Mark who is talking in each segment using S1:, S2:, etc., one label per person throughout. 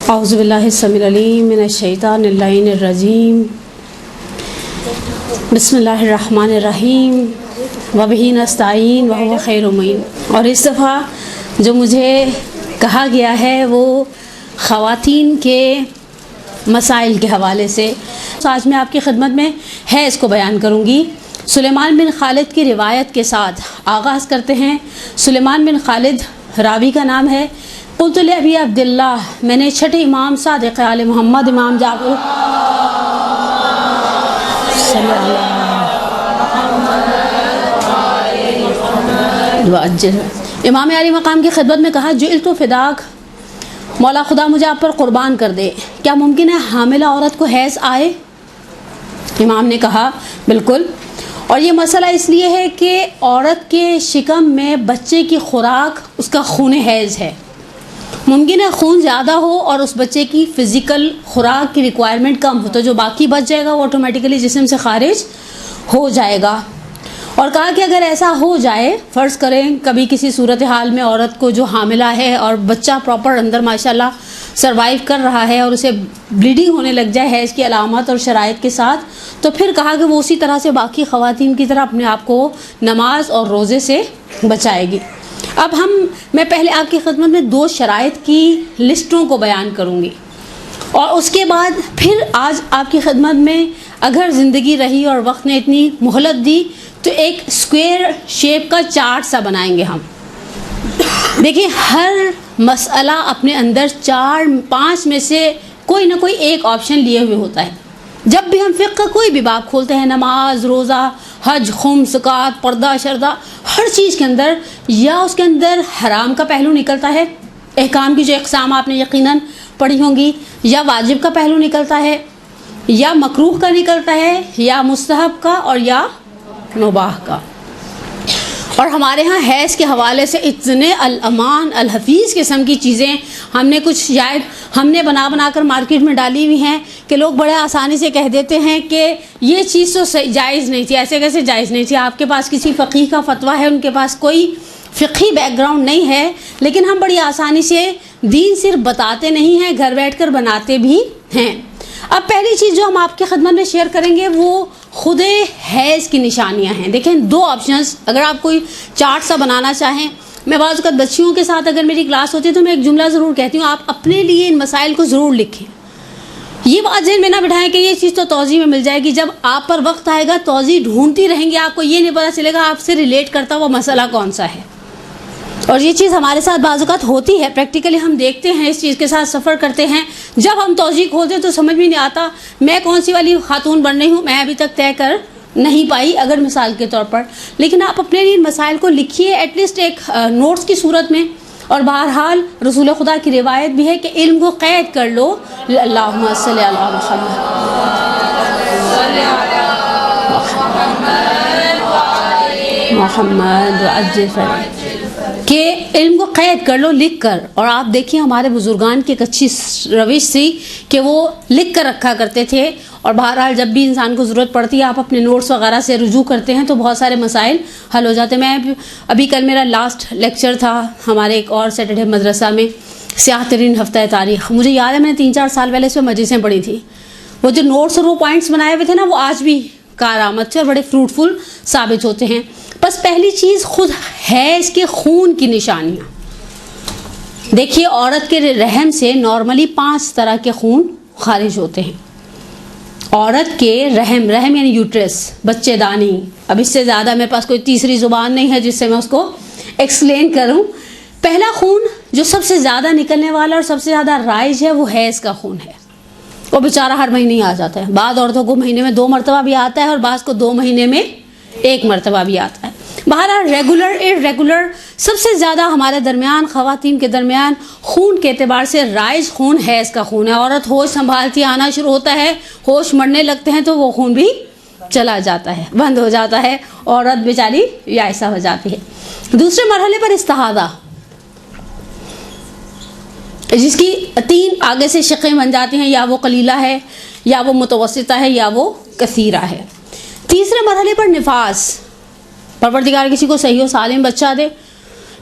S1: औज़ुबिल्लाहिस्समीउल-अलीम मिनश्शैतानिर्रजीम बिस्मिल्लाहिर्रहमानिर्रहीम वबिही नस्तईन व हुवा खैरुल मुईन। और इस दफ़ा जो मुझे कहा गया है वो ख़वातीन के मसाइल के हवाले से आज मैं आपकी खिदमत में है इसको बयान करूँगी। सुलेमान बिन खालिद की रिवायत के साथ आगाज़ करते हैं। सुलेमान बिन खालिद रावी का नाम है। क़ुल्तु li अबी अब्दुल्लाह, मैंने छठे इमाम सादिक़ आले मोहम्मद इमाम जाफ़र इमाम आली मकाम की खिदमत में कहा, जुइल्तु फ़िदाक, मौला खुदा मुझे आप पर क़ुरबान कर दे, क्या मुमकिन है हामिला औरत को हैज़ आए? इमाम ने कहा बिल्कुल। और ये मसला इसलिए है कि औरत के शिकम में बच्चे की खुराक उसका खून हैज़ है। मुमकिन है खून ज़्यादा हो और उस बच्चे की फ़िज़िकल खुराक की रिक्वायरमेंट कम हो, तो जो बाकी बच जाएगा वो ऑटोमेटिकली जिस्म से ख़ारिज हो जाएगा। और कहा कि अगर ऐसा हो जाए, फ़र्ज़ करें कभी किसी सूरत हाल में औरत को जो हामिला है और बच्चा प्रॉपर अंदर माशाल्लाह सर्वाइव कर रहा है और उसे ब्लीडिंग होने लग जाए हैज़ की अलामत और शराइत के साथ, तो फिर कहा कि वो उसी तरह से बाकी ख़वातीन की तरह अपने आप को नमाज और रोज़े से बचाएगी। अब मैं पहले आपकी खिदमत में दो शराइत की लिस्टों को बयान करूँगी और उसके बाद फिर आज आपकी खिदमत में अगर ज़िंदगी रही और वक्त ने इतनी मोहलत दी तो एक स्क्वायर शेप का चार्ट सा बनाएंगे हम। देखिए, हर मसला अपने अंदर 4-5 में से कोई ना कोई एक ऑप्शन लिए हुए होता है। जब भी हम फ़िक़्ह का कोई भी बाब खोलते हैं, नमाज, रोज़ा, हज, खुम्स, ज़कात, पर्दा, शर्दा, हर चीज़ के अंदर या उसके अंदर हराम का पहलू निकलता है, अहकाम की जो अक़साम आपने यकीनन पढ़ी होंगी, या वाजिब का पहलू निकलता है, या मकरूह का निकलता है, या मुस्तहब का, और या मुबाह का। और हमारे यहाँ हैज़ के हवाले से इतने अल-अमान अल-हफ़ीज़ किस्म की चीज़ें हमने कुछ शायद हमने बना कर मार्केट में डाली हुई हैं कि लोग बड़े आसानी से कह देते हैं कि ये चीज़ तो जायज़ नहीं थी। ऐसे कैसे जायज़ नहीं थी? आपके पास किसी फ़क़ीह का फ़तवा है, उनके पास कोई फ़िक़ही बैकग्राउंड नहीं है, लेकिन हम बड़ी आसानी से दीन सिर्फ बताते नहीं हैं, घर बैठ कर बनाते भी हैं। अब पहली चीज़ जो हम आपकी खिदमत में शेयर करेंगे वो खुदे हैज़ की निशानियां हैं। देखें, दो ऑप्शंस, अगर आप कोई चार्ट सा बनाना चाहें, मैं बाज़ वक़्त बच्चियों के साथ अगर मेरी क्लास होती है तो मैं एक जुमला ज़रूर कहती हूँ, आप अपने लिए इन मसाइल को ज़रूर लिखें। ये बात ज़हन में ना बिठाएं कि ये चीज़ तो तौज़ी में मिल जाएगी। जब आप पर वक्त आएगा तौज़ी ढूंढती रहेंगी, आपको ये नहीं पता चलेगा आपसे रिलेट करता हुआ मसला कौन सा है। और ये चीज़ हमारे साथ बाज़ वक़्त होती है, प्रैक्टिकली हम देखते हैं, इस चीज़ के साथ सफ़र करते हैं। जब हम तौज़ी खोलते हैं तो समझ भी नहीं आता मैं कौन सी वाली खातून बन रही हूँ, मैं अभी तक तय कर नहीं पाई, अगर मिसाल के तौर पर। लेकिन आप अपने लिए मसाइल को लिखिए एटलीस्ट एक नोट्स की सूरत में। और बहरहाल रसूल खुदा की रिवायत भी है कि इल्म को क़ैद कर लो, अल्लाहुम्मा सल्ली अला मुहम्मद कि इल्म को क़ैद कर लो लिख कर। और आप देखिए हमारे बुजुर्गान की एक अच्छी रविश थी कि वो लिख कर रखा करते थे। और बहरहाल जब भी इंसान को ज़रूरत पड़ती है आप अपने नोट्स वगैरह से रुजू करते हैं तो बहुत सारे मसाइल हल हो जाते हैं। मैं अभी कल मेरा लास्ट लेक्चर था हमारे एक और सैटरडे मदरसा में, स्याह तरीन हफ्ता तारीख़। मुझे याद है मैंने 3-4 साल पहले इसमें मजलिसें पढ़ी थी। वो जो नोट्स और वो पॉइंट्स बनाए हुए थे ना, वो आज भी कारआमद थे और बड़े फ्रूटफुल साबित होते हैं। बस पहली चीज़ खुद है इसके खून की निशानियाँ। देखिए, औरत के रहम से नॉर्मली 5 तरह के खून खारिज होते हैं। औरत के रहम यानी यूट्रस, बच्चेदानी। अब इससे ज़्यादा मेरे पास कोई तीसरी ज़ुबान नहीं है जिससे मैं उसको एक्सप्लेन करूं। पहला खून जो सबसे ज़्यादा निकलने वाला और सबसे ज़्यादा राइज है वो हैज़ का खून है। वो बेचारा हर महीने ही आ जाता है। बाद औरतों को महीने में 2 मरतबा भी आता है और बाज़ को 2 महीने में 1 मरतबा भी आता है। बहरहाल रेगुलर इर्रेगुलर सबसे ज़्यादा हमारे दरमियान ख़वातीन के दरमियान खून के एतबार से राइज खून हैज़ का खून है। औरत होश संभालती आना शुरू होता है, होश मरने लगते हैं तो वो खून भी चला जाता है, बंद हो जाता है, औरत बेचारी ऐसा हो जाती है। दूसरे मरहले पर इस्तिहादा, जिसकी 3 आगे से शक़ें बन जाती हैं, या वो कलीला है, या वो मुतवस्सिता है, या वो कसीरा है। तीसरे मरहले पर निफास, परवरदिगार किसी को सही और सालिम बच्चा दे,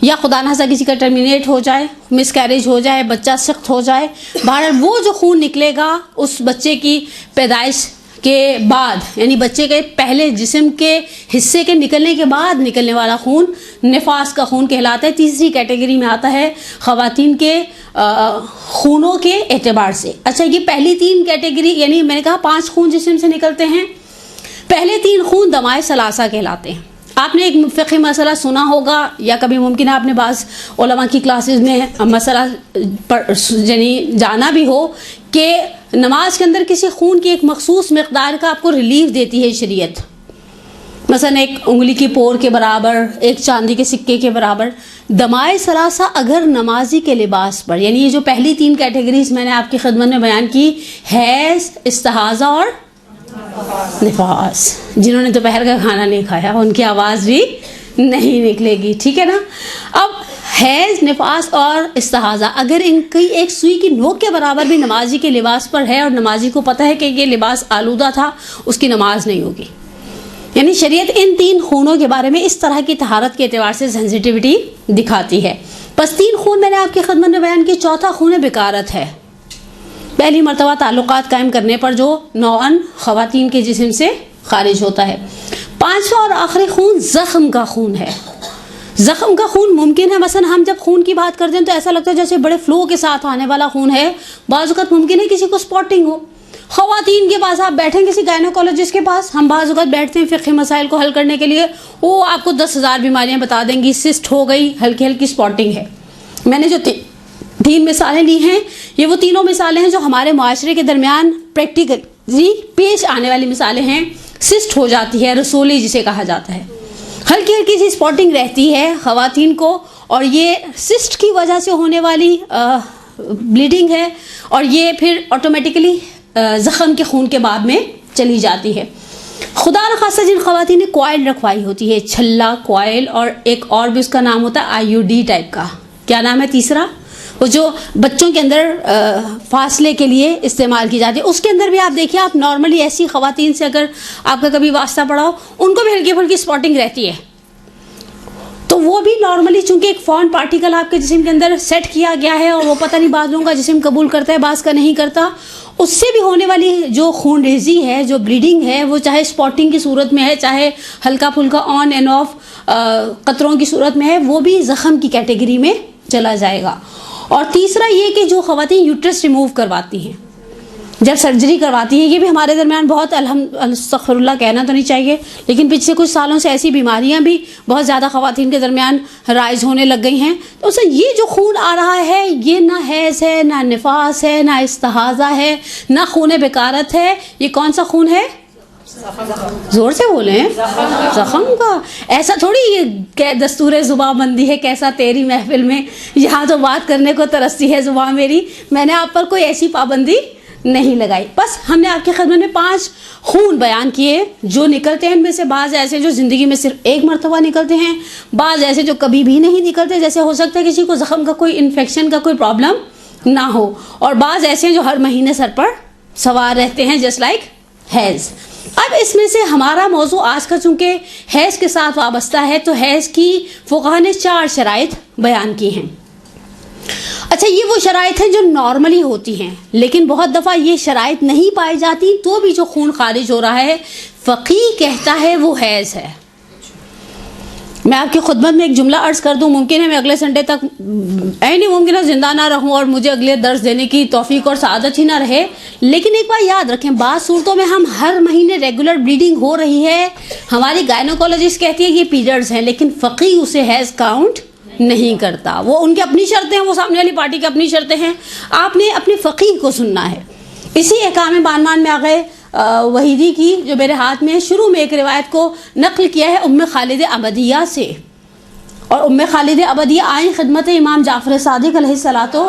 S1: या खुदा न खास्ता किसी का टर्मिनेट हो जाए, मिसकैरेज हो जाए, बच्चा सख्त हो जाए, बहरहाल वो जो खून निकलेगा उस बच्चे की पैदाइश के बाद, यानी बच्चे के पहले जिस्म के हिस्से के निकलने के बाद निकलने वाला खून निफास का खून कहलाता है। तीसरी कैटेगरी में आता है ख़वातीन के खूनों के एतबार से। अच्छा, ये पहली 3 कैटेगरी, यानी मैंने कहा 5 खून जिस्म से निकलते हैं। पहले 3 खून दमाए सलासा कहलाते हैं। आपने एक फ़िक़ही मसला सुना होगा या कभी मुमकिन है आपने बाज़ उलमा की क्लासेस में मसला यानी जाना भी हो कि नमाज के अंदर किसी खून की एक मखसूस मकदार का आपको रिलीफ देती है शरीयत। मसलन एक उंगली की पोर के बराबर, एक चांदी के सिक्के के बराबर। दमाए सलासा अगर नमाजी के लिबास पर, यानी ये जो पहली 3 कैटेगरीज मैंने आपकी खिदमत में बयान की, हैज़, इस्तिहाज़ा और निफास। जिन्होंने दोपहर का खाना नहीं खाया उनकी आवाज़ भी नहीं निकलेगी, ठीक है ना। अब हैज़, निफास और इस्तिहाज़ा अगर इनकी एक सुई की नोक के बराबर भी नमाजी के लिबास पर है और नमाजी को पता है कि ये लिबास आलूदा था, उसकी नमाज नहीं होगी। यानी शरीयत इन 3 खूनों के बारे में इस तरह की तहारत के एतबार से सेंसिटिविटी दिखाती है। बस 3 खून मैंने आपकी खिदमत में बयान की। चौथा खून बिकारत है। पहली मरतबा ताल्लुकात कायम करने पर जो नौअन ख़वातीन के जिस्म से खारिज होता है। 5वां और आखिरी खून ज़ख्म का खून है। ज़ख्म का खून मुमकिन है, मसलन हम जब खून की बात करते हैं तो ऐसा लगता है जैसे बड़े फ्लो के साथ आने वाला खून है। बाज़ वक़्त मुमकिन है किसी को स्पॉटिंग हो। ख़वातीन के पास आप बैठें, किसी गायनोकोलॉजिस्ट के पास हम बाज़ वक़्त बैठते हैं फ़िक़ही मसाइल को हल करने के लिए, वो आपको 10,000 बीमारियाँ बता देंगी। सिस्ट हो गई, हल्की हल्की स्पॉटिंग है। मैंने जो 3 मिसालें ली हैं, ये वो तीनों मिसालें हैं जो हमारे माशरे के दरमियान प्रैक्टिकली पेश आने वाली मिसालें हैं। सिस्ट हो जाती है, रसूली जिसे कहा जाता है, हल्की हल्की सी स्पॉटिंग रहती है ख़वातीन को, और ये सिस्ट की वजह से होने वाली ब्लीडिंग है, और ये फिर ऑटोमेटिकली ज़ख़म के खून के बाद में चली जाती है। खुदा न खास्ता जिन ख़वातीन ने कॉइल रखवाई होती है, छल्ला, कॉइल, और एक और भी उसका नाम होता है IUD टाइप का, क्या नाम है तीसरा, वो जो बच्चों के अंदर फासले के लिए इस्तेमाल की जाती है, उसके अंदर भी आप देखिए, आप नॉर्मली ऐसी ख़वातीन से अगर आपका कभी वास्ता पड़ा हो, उनको भी हल्की फुल्की स्पॉटिंग रहती है। तो वो भी नॉर्मली चूंकि एक फॉरेन पार्टिकल आपके जिस्म के अंदर सेट किया गया है, और वो पता नहीं बाज़ लोगों का जिस्म कबूल करता है, बाज़ का नहीं करता, उससे भी होने वाली जो खून रेज़ी है, जो ब्लीडिंग है, वो चाहे स्पॉटिंग की सूरत में है, चाहे हल्का फुल्का ऑन एंड ऑफ कतरों की सूरत में है, वो भी ज़ख़म की कैटेगरी में चला जाएगा। और तीसरा ये कि जो ख़वातीन यूट्रस रिमूव करवाती हैं, जब सर्जरी करवाती हैं, ये भी हमारे दरमियान बहुत अस्तग़फ़िरुल्लाह कहना तो नहीं चाहिए, लेकिन पिछले कुछ सालों से ऐसी बीमारियां भी बहुत ज़्यादा ख़वातीन के दरमियान राइज होने लग गई हैं। तो उससे ये जो खून आ रहा है, ये ना हैज़ है, ना निफास है, ना इस्तिहाज़ा है, ना खून बिकारत है। ये कौन सा खून है? जोर से बोले हैं, ज़ख़म का। ऐसा थोड़ी ये दस्तूर ज़ुबानबंदी है कैसा तेरी महफिल में, यहाँ तो बात करने को तरसती है ज़ुबान मेरी। मैंने आप पर कोई ऐसी पाबंदी नहीं लगाई, बस हमने आपकी खिदमत में 5 खून बयान किए जो निकलते हैं। इनमें से बाज़ ऐसे जो ज़िंदगी में सिर्फ एक मरतबा निकलते हैं, बाज़ ऐसे जो कभी भी नहीं निकलते, जैसे हो सकता है किसी को ज़ख़म का कोई इन्फेक्शन का कोई प्रॉब्लम ना हो, और बाज़ ऐसे जो हर महीने सर पर सवार रहते हैं, जस्ट लाइक हैज़। अब इसमें से हमारा मौजू आज का चूँकि हैज़ के साथ वाबस्ता है, तो हैज़ की फ़ुक़हा ने 4 शराइत बयान की हैं। अच्छा, ये वो शराइत हैं जो नॉर्मली होती हैं, लेकिन बहुत दफ़ा ये शराइत नहीं पाई जाती, तो भी जो खून खारिज हो रहा है, फ़क़ीह कहता है वो हैज़ है। मैं आपकी खुदमत में एक जुमला अर्ज़ कर दूं, मुमकिन है मैं अगले संडे तक नहीं मुमकिन है ज़िंदा ना रहूं और मुझे अगले दर्स देने की तौफीक और सआदत ही ना रहे, लेकिन एक बार याद रखें, बाज़ सूरतों में हम हर महीने रेगुलर ब्लीडिंग हो रही है, हमारी गायनोकोलॉजिस्ट कहती है ये पीरियड्स हैं, लेकिन फ़क़ीह उसे हैज़ काउंट नहीं करता। वो उनकी अपनी शर्तें हैं, वो सामने वाली पार्टी की अपनी शर्तें हैं, आपने अपने फ़क़ीह को सुनना है। इसी अहकाम बानमान में आ गए वहीदी की, जो मेरे हाथ में शुरू में एक रिवायत को नकल किया है उम्मे खालिद अबदिया से, और उम्मे खालिद अबदिया आई खिदमत इमाम जाफ़र सादिक अलैहिस्सलातो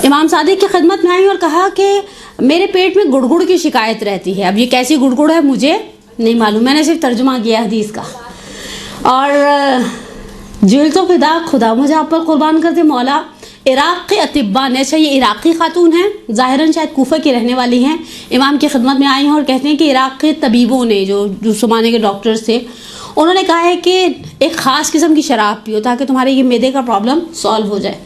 S1: इमाम सादिक की खिदमत में आई और कहा कि मेरे पेट में गुड़गुड़ की शिकायत रहती है। अब ये कैसी गुड़गुड़ है मुझे नहीं मालूम, मैंने सिर्फ तर्जुमा किया हदीस का। और जुल तो फिदा, खुदा मुझे आप पर कुर्बान कर दे मौला, इराक़ के अतिब्बा ने, अच्छा ये इराक़ी खातून हैं, ज़ाहिरन शायद कूफा की रहने वाली हैं, इमाम की खिदमत में आई हैं और कहते हैं कि इराक़ के तबीबों ने, जो ज़माने के डॉक्टर्स थे, उन्होंने कहा है कि एक ख़ास किस्म की शराब पियो ताकि तुम्हारे ये मैदे का प्रॉब्लम सॉल्व हो जाए।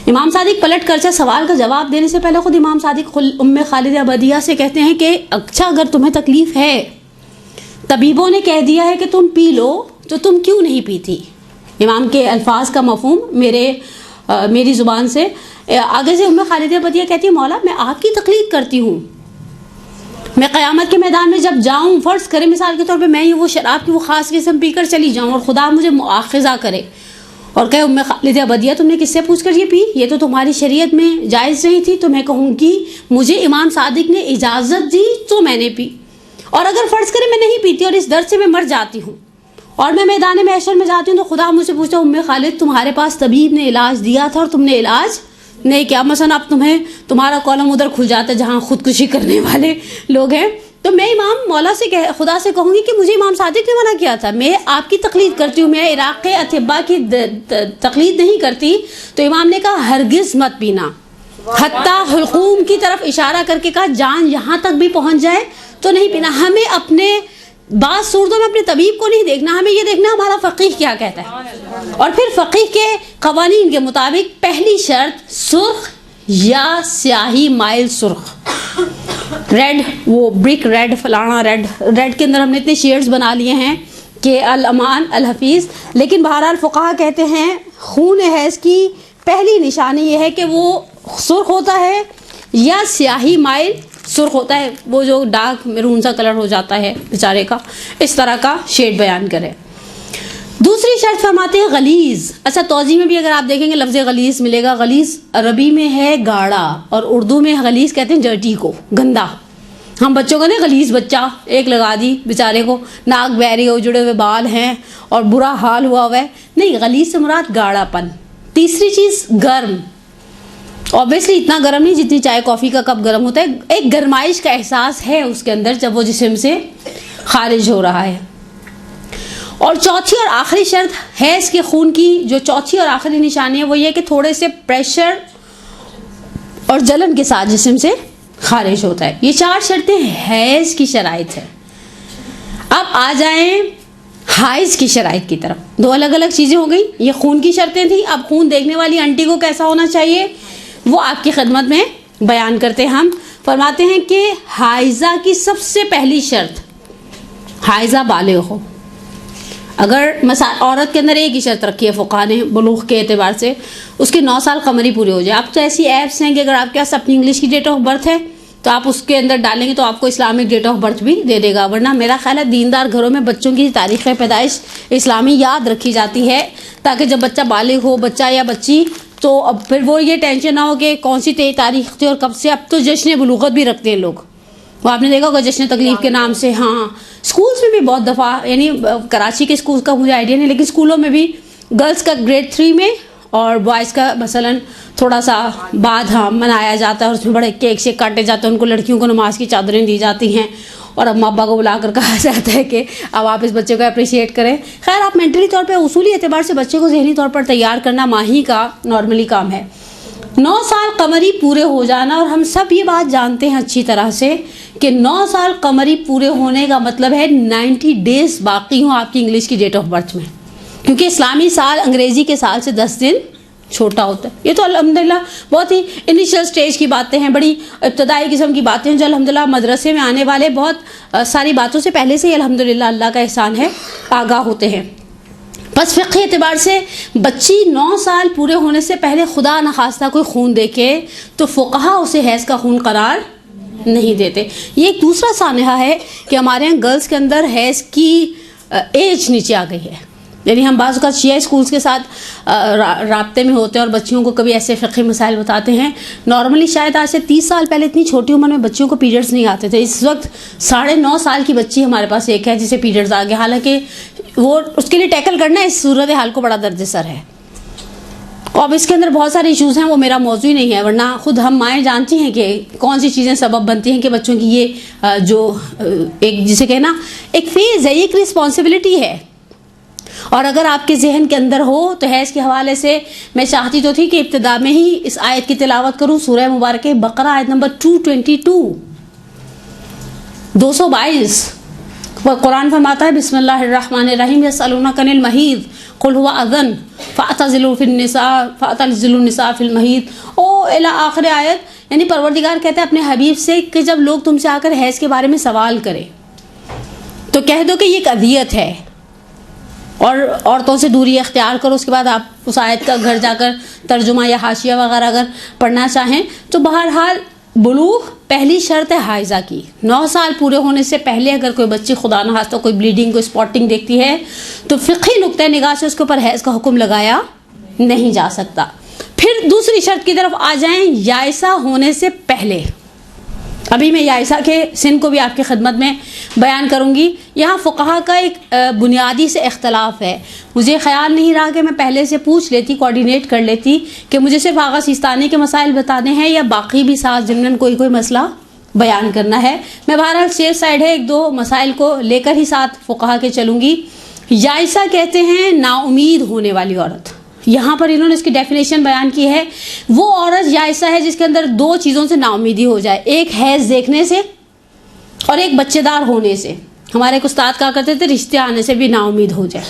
S1: इमाम सादिक पलट कर सवाल का जवाब देने से पहले खुद इमाम सादिक उम्मे खालिदा बदिया से कहते हैं कि अच्छा अगर तुम्हें तकलीफ़ है, तबीबों ने कह दिया है कि तुम पी लो, तो तुम क्यों नहीं पीती। इमाम के अल्फाज का मफहूम मेरी ज़ुबान से आगे से उम्मे खालिदा बदिया कहती है, मौला मैं आपकी तकलीफ़ करती हूँ, मैं क़यामत के मैदान में जब जाऊँ, फ़र्ज़ करें मिसाल के तौर पे मैं ये वो शराब की वो ख़ास किस्म पीकर चली जाऊँ और खुदा मुझे मुआख़ज़ा करे और कहे उम्मे खालिदा बदिया तुमने किससे पूछ कर ये पी, ये तो तुम्हारी शरीयत में जायज़ नहीं थी, तो मैं कहूँगी मुझे इमाम सादिक ने इजाज़त दी तो मैंने पी, और अगर फ़र्ज़ करें मैं नहीं पीती और इस दर्द से मैं मर जाती हूँ और मैं मैदान महशर में जाती हूँ, तो खुदा मुझसे पूछता उम्मे खालिद तुम्हारे पास तबीब ने इलाज दिया था और तुमने इलाज नहीं किया, मसलन अब तुम्हारा कॉलम उधर खुल जाता है जहाँ खुदकुशी करने वाले लोग हैं, तो मैं इमाम मौला से खुदा से कहूँगी कि मुझे इमाम सादिक ने मना किया था, मैं आपकी तकलीद करती हूँ, मैं इराक़ के अतिब्बा की तकलीद नहीं करती। तो इमाम ने कहा हरगिज़ मत पीना, हत्ता हुलकूम की तरफ इशारा करके कहा जान यहाँ तक भी पहुँच जाए तो नहीं पीना। हमें अपने बात सूरतों में अपने तबीब को नहीं देखना, हमें ये देखना हमारा फ़क़ीह क्या कहता है, और फिर फ़क़ीह के क़वानीन के मुताबिक पहली शर्त सुर्ख या स्याही माइल सुर्ख, रेड, वो ब्रिक रेड, फलाना रेड, रेड के अंदर हमने इतने शेड्स बना लिए हैं कि अल अमान अल हफीज़, लेकिन बहरहाल फ़ुक़हा कहते हैं खून हैज़ की पहली निशानी ये है कि वो सुर्ख होता है या स्याही माइल सुर्ख होता है, वो जो डार्क मैरून सा कलर हो जाता है बेचारे का, इस तरह का शेड बयान करें। दूसरी शर्त फरमाते हैं गलीज़। अच्छा तौज़ी में भी अगर आप देखेंगे लफ्ज़ गलीज़ मिलेगा, गलीज़ अरबी में है गाढ़ा और उर्दू में गलीज़ कहते हैं डर्टी को, गंदा। हम बच्चों का ना गलीज़ बच्चा एक लगा दी बेचारे को, नाक बहरी हो, जुड़े हुए बाल हैं और बुरा हाल हुआ है, नहीं, गलीज़ से मुराद गाढ़ापन। तीसरी चीज़ गर्म, ऑब्वियसली इतना गर्म नहीं जितनी चाय कॉफ़ी का कप गर्म होता है, एक गर्माइश का एहसास है उसके अंदर जब वो जिस्म से खारिज हो रहा है। और चौथी और आखिरी शर्त हैज़ के खून की जो चौथी और आखिरी निशानी है वो ये कि थोड़े से प्रेशर और जलन के साथ जिस्म से खारिज होता है। ये चार शर्तें हैज़ की शराइत है। अब आ जाएं हाइज़ की शराइत की तरफ। दो अलग अलग चीज़ें हो गई, ये खून की शर्तें थी। अब खून देखने वाली आंटी को कैसा होना चाहिए वो आपकी खिदमत में बयान करते हैं। हम फरमाते हैं कि हाइज़ा की सबसे पहली शर्त, हाइज़ा बालिग़ हो। अगर औरत के अंदर एक ही शर्त रखी है फ़ुक़हा ने बुलूग़ के एतबार से, उसके 9 साल कमरी पूरे हो जाए। अब तो ऐसी ऐप्स हैं कि अगर आपके पास अपनी इंग्लिश की डेट ऑफ बर्थ है तो आप उसके अंदर डालेंगे तो आपको इस्लामिक डेट ऑफ बर्थ भी दे देगा, वरना मेरा ख्याल है दीनदार घरों में बच्चों की तारीख़ पैदाइश इस्लामी याद रखी जाती है ताकि जब बच्चा बालिग़ हो, बच्चा या बच्ची, तो अब फिर वो ये टेंशन ना हो कि कौन सी तारीख़ थी और कब से। अब तो जश्न बुलूग़त भी रखते हैं लोग, वो आपने देखा होगा जश्न तकलीफ़ के नाम से। हाँ, स्कूल्स में भी बहुत दफ़ा, यानी कराची के स्कूल का मुझे आइडिया नहीं, लेकिन स्कूलों में भी गर्ल्स का ग्रेड 3 में और बॉयज़ का मसलन थोड़ा सा बाद हाँ मनाया जाता है और उसमें बड़े केक शेक काटे जाते हैं, उनको लड़कियों को नमाज की चादरें दी जाती हैं और अम्मा अब्बा को बुला कर कहा जाता है कि अब आप इस बच्चे को अप्रिशिएट करें। खैर, आप मेंटली तौर पे उसूली एतबार से बच्चे को ज़हनी तौर पर तैयार करना माही का नॉर्मली काम है। 9 साल कमरी पूरे हो जाना, और हम सब ये बात जानते हैं अच्छी तरह से कि 9 साल कमरी पूरे होने का मतलब है 90 डेज़ बाकी हों आपकी इंग्लिश की डेट ऑफ बर्थ में, क्योंकि इस्लामी साल अंग्रेज़ी के साल से 10 दिन छोटा होता है। ये तो अल्हम्दुलिल्लाह बहुत ही इनिशियल स्टेज की बातें हैं, बड़ी इब्तदाई किस्म की बातें हैं जो अल्हम्दुलिल्लाह मदरसे में आने वाले बहुत सारी बातों से पहले से ही अल्हम्दुलिल्लाह अल्लाह का एहसान है आगाह होते हैं। बस फ़िक़्ही एतबार से बच्ची 9 साल पूरे होने से पहले खुदा न खास्ता कोई खून देखे तो फ़ुक़हा उसे हैज़ का खून करार नहीं देते। ये एक दूसरा सानहा है कि हमारे यहाँ गर्ल्स के अंदर हैज़ की एज नीचे आ गई है, यानी हम बाज़ का शिया स्कूल्स के साथ राब्ते में होते हैं और बच्चियों को कभी ऐसे फ़िक़्ही मसाइल बताते हैं। नॉर्मली शायद आज से 30 साल पहले इतनी छोटी उम्र में बच्चियों को पीरियड्स नहीं आते थे। इस वक्त 9.5 साल की बच्ची हमारे पास एक है जिसे पीरियड्स आ गए, हालांकि वो उसके लिए टैकल करना इस सूरत हाल को बड़ा दर्द सर है। अब इसके अंदर बहुत सारे इश्यूज़ हैं, वो मेरा मौजू ही नहीं है, वरना खुद हम माएँ जानती हैं कि कौन सी चीज़ें सबब बनती हैं कि बच्चों की ये जो एक जिसे कहना एक फेज़ है, एक रिस्पॉन्सिबिलिटी है। और अगर आपके जहन के अंदर हो तो हैज़ के हवाले से मैं चाहती तो थी कि इब्तिदा में ही इस आयत की तिलावत करूँ, सूरह मुबारक बकरा आयत नंबर 222। कुरान फरमाता है बिस्मिल्लाहिर्रहमानिर्रहीम यसअलूनका अनिल महीद कुल हुवा अज़न फ़अतज़िलू निसा फ़िल महीद ओ इला आखिर आयत। यानी परवरदिगार कहते हैं अपने हबीब से कि जब लोग तुमसे आकर हैज़ के बारे में सवाल करें तो कह दो कि ये एक अदियत है और औरतों से दूरी अख्तियार करो। उसके बाद आप उस आयत का घर जाकर तर्जुमा या हाशिया वगैरह अगर पढ़ना चाहें तो बहरहाल बुलूग पहली शर्त है हाइज़ा की। 9 साल पूरे होने से पहले अगर कोई बच्ची खुदा न खास्ता कोई ब्लीडिंग कोई स्पॉटिंग देखती है तो फ़िक़ही नुक्ते निगाह से उसके ऊपर हैज़ का हुक्म लगाया नहीं जा सकता। फिर दूसरी शर्त की तरफ आ जाएं, याइसा होने से पहले। अभी मैं याइसा के सिन को भी आपकी खिदमत में बयान करूंगी। यहाँ फ़ुक़हा का एक बुनियादी से इख्तलाफ है। मुझे ख्याल नहीं रहा कि मैं पहले से पूछ लेती, कोऑर्डिनेट कर लेती कि मुझे सिर्फ आगा सिस्तानी के मसाइल बताने हैं या बाकी भी साथ जिनमें कोई मसला बयान करना है। मैं बहरहाल सेफ साइड है, 1-2 मसाइल को लेकर ही साथ फ़ुक़हा के चलूँगी। याइसा कहते हैं नाउमीद होने वाली औरत। यहाँ पर इन्होंने इसकी डेफिनेशन बयान की है, वो औरत याइसा है जिसके अंदर 2 चीज़ों से नाउमीदी हो जाए, एक हैज़ देखने से और एक बच्चेदार होने से। हमारे एक उस्ताद कहा करते थे रिश्ते आने से भी नाउमीद हो जाए।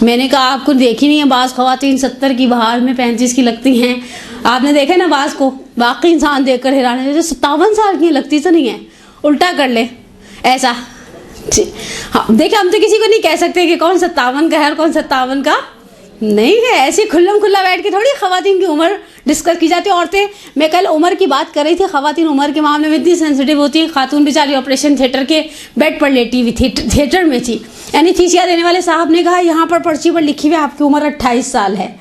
S1: मैंने कहा आपको देखी नहीं है, बाज़ ख़वातीन 70 की बहार में 35 की लगती हैं। आपने देखा ना बाज़ को वाकई इंसान देख कर हैरान है, 57 साल की लगती तो नहीं है, उल्टा कर ले ऐसा। हाँ देखिए, हम तो किसी को नहीं कह सकते कि कौन 57 का है और कौन 57 का नहीं है। ऐसे खुल्लम खुल्ला बैठ के थोड़ी ख़वातीन की उम्र डिस्कस की जाती है। औरतें, मैं कल उम्र की बात कर रही थी, ख़वातीन उम्र के मामले में इतनी सेंसिटिव होती है। खातून बेचारी ऑपरेशन थिएटर के बेड पर लेटी हुई थी, थिएटर में थी। एनीस्थीसिया देने वाले साहब ने कहा यहाँ पर पर्ची पर लिखी हुई आपकी उम्र 28 साल है।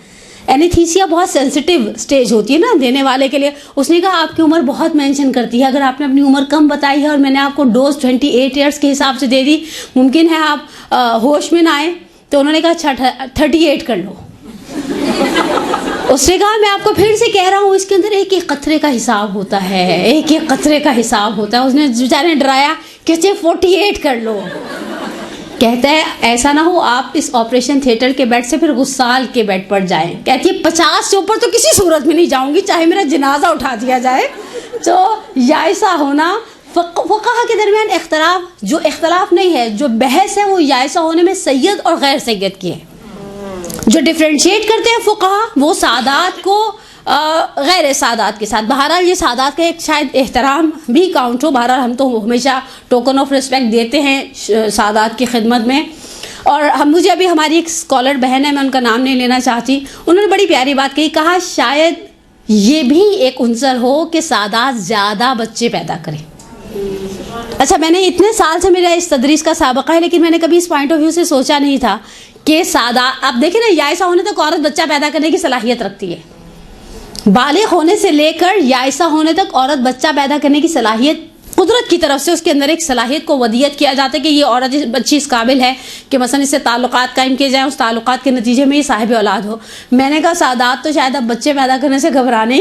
S1: एनीस्थीसिया बहुत सेंसिटिव स्टेज होती है ना देने वाले के लिए। उसने कहा आपकी उम्र बहुत मेंशन करती है, अगर आपने अपनी उम्र कम बताई है और मैंने आपको डोज 28 ईयर्स के हिसाब से दे दी, मुमकिन है आप होश में ना आए। तो उन्होंने कहा 38 कर लो। उसने कहा मैं आपको फिर से कह रहा हूँ, इसके अंदर एक एक कतरे का हिसाब होता है, एक एक कतरे का हिसाब होता है। उसने बेचारे डराया, कहते 48 कर लो। कहता है ऐसा ना हो आप इस ऑपरेशन थिएटर के बेड से फिर गुस्साल के बेड पर जाएं। कहती है 50 से ऊपर तो किसी सूरत में नहीं जाऊंगी, चाहे मेरा जनाजा उठा दिया जाए। तो याइसा होना फ़ुक़हा के दरमियान इख्तलाफ, जो इख्तलाफ नहीं है, जो बहस है वो याइसा होने में सैयद और गैर सैयद की है। जो डिफ्रेंशिएट करते हैं फ़ुक़हा वो सादात को गैर सादात के साथ। बहरहाल ये सादात का एक शायद एहतराम भी काउंट हो। बहरहाल हम तो हमेशा टोकन ऑफ रिस्पेक्ट देते हैं सादात की खिदमत में। और हम मुझे अभी हमारी एक स्कॉलर बहन है, मैं उनका नाम नहीं लेना चाहती, उन्होंने बड़ी प्यारी बात कही। कहा शायद ये भी एक उनसर हो कि सादात ज़्यादा बच्चे पैदा करें। अच्छा, मैंने इतने साल से मेरा इस तदरीस का साबका है, लेकिन मैंने कभी इस पॉइंट ऑफ व्यू से सोचा नहीं था कि सादा, आप देखें ना, याइसा होने तक औरत बच्चा पैदा करने की सलाहियत रखती है। बालिग होने से लेकर याइसा होने तक औरत बच्चा पैदा करने की सलाहियत कुदरत की तरफ से उसके अंदर एक सलाहियत को वदियत किया जाता है कि ये औरत बच्ची इस काबिल है कि मसलन इससे ताल्लुकात कायम किए जाएँ, उस ताल्लुकात के नतीजे में ये साहिब औलाद हो। मैंने कहा सादात तो शायद अब बच्चे पैदा करने से घबराने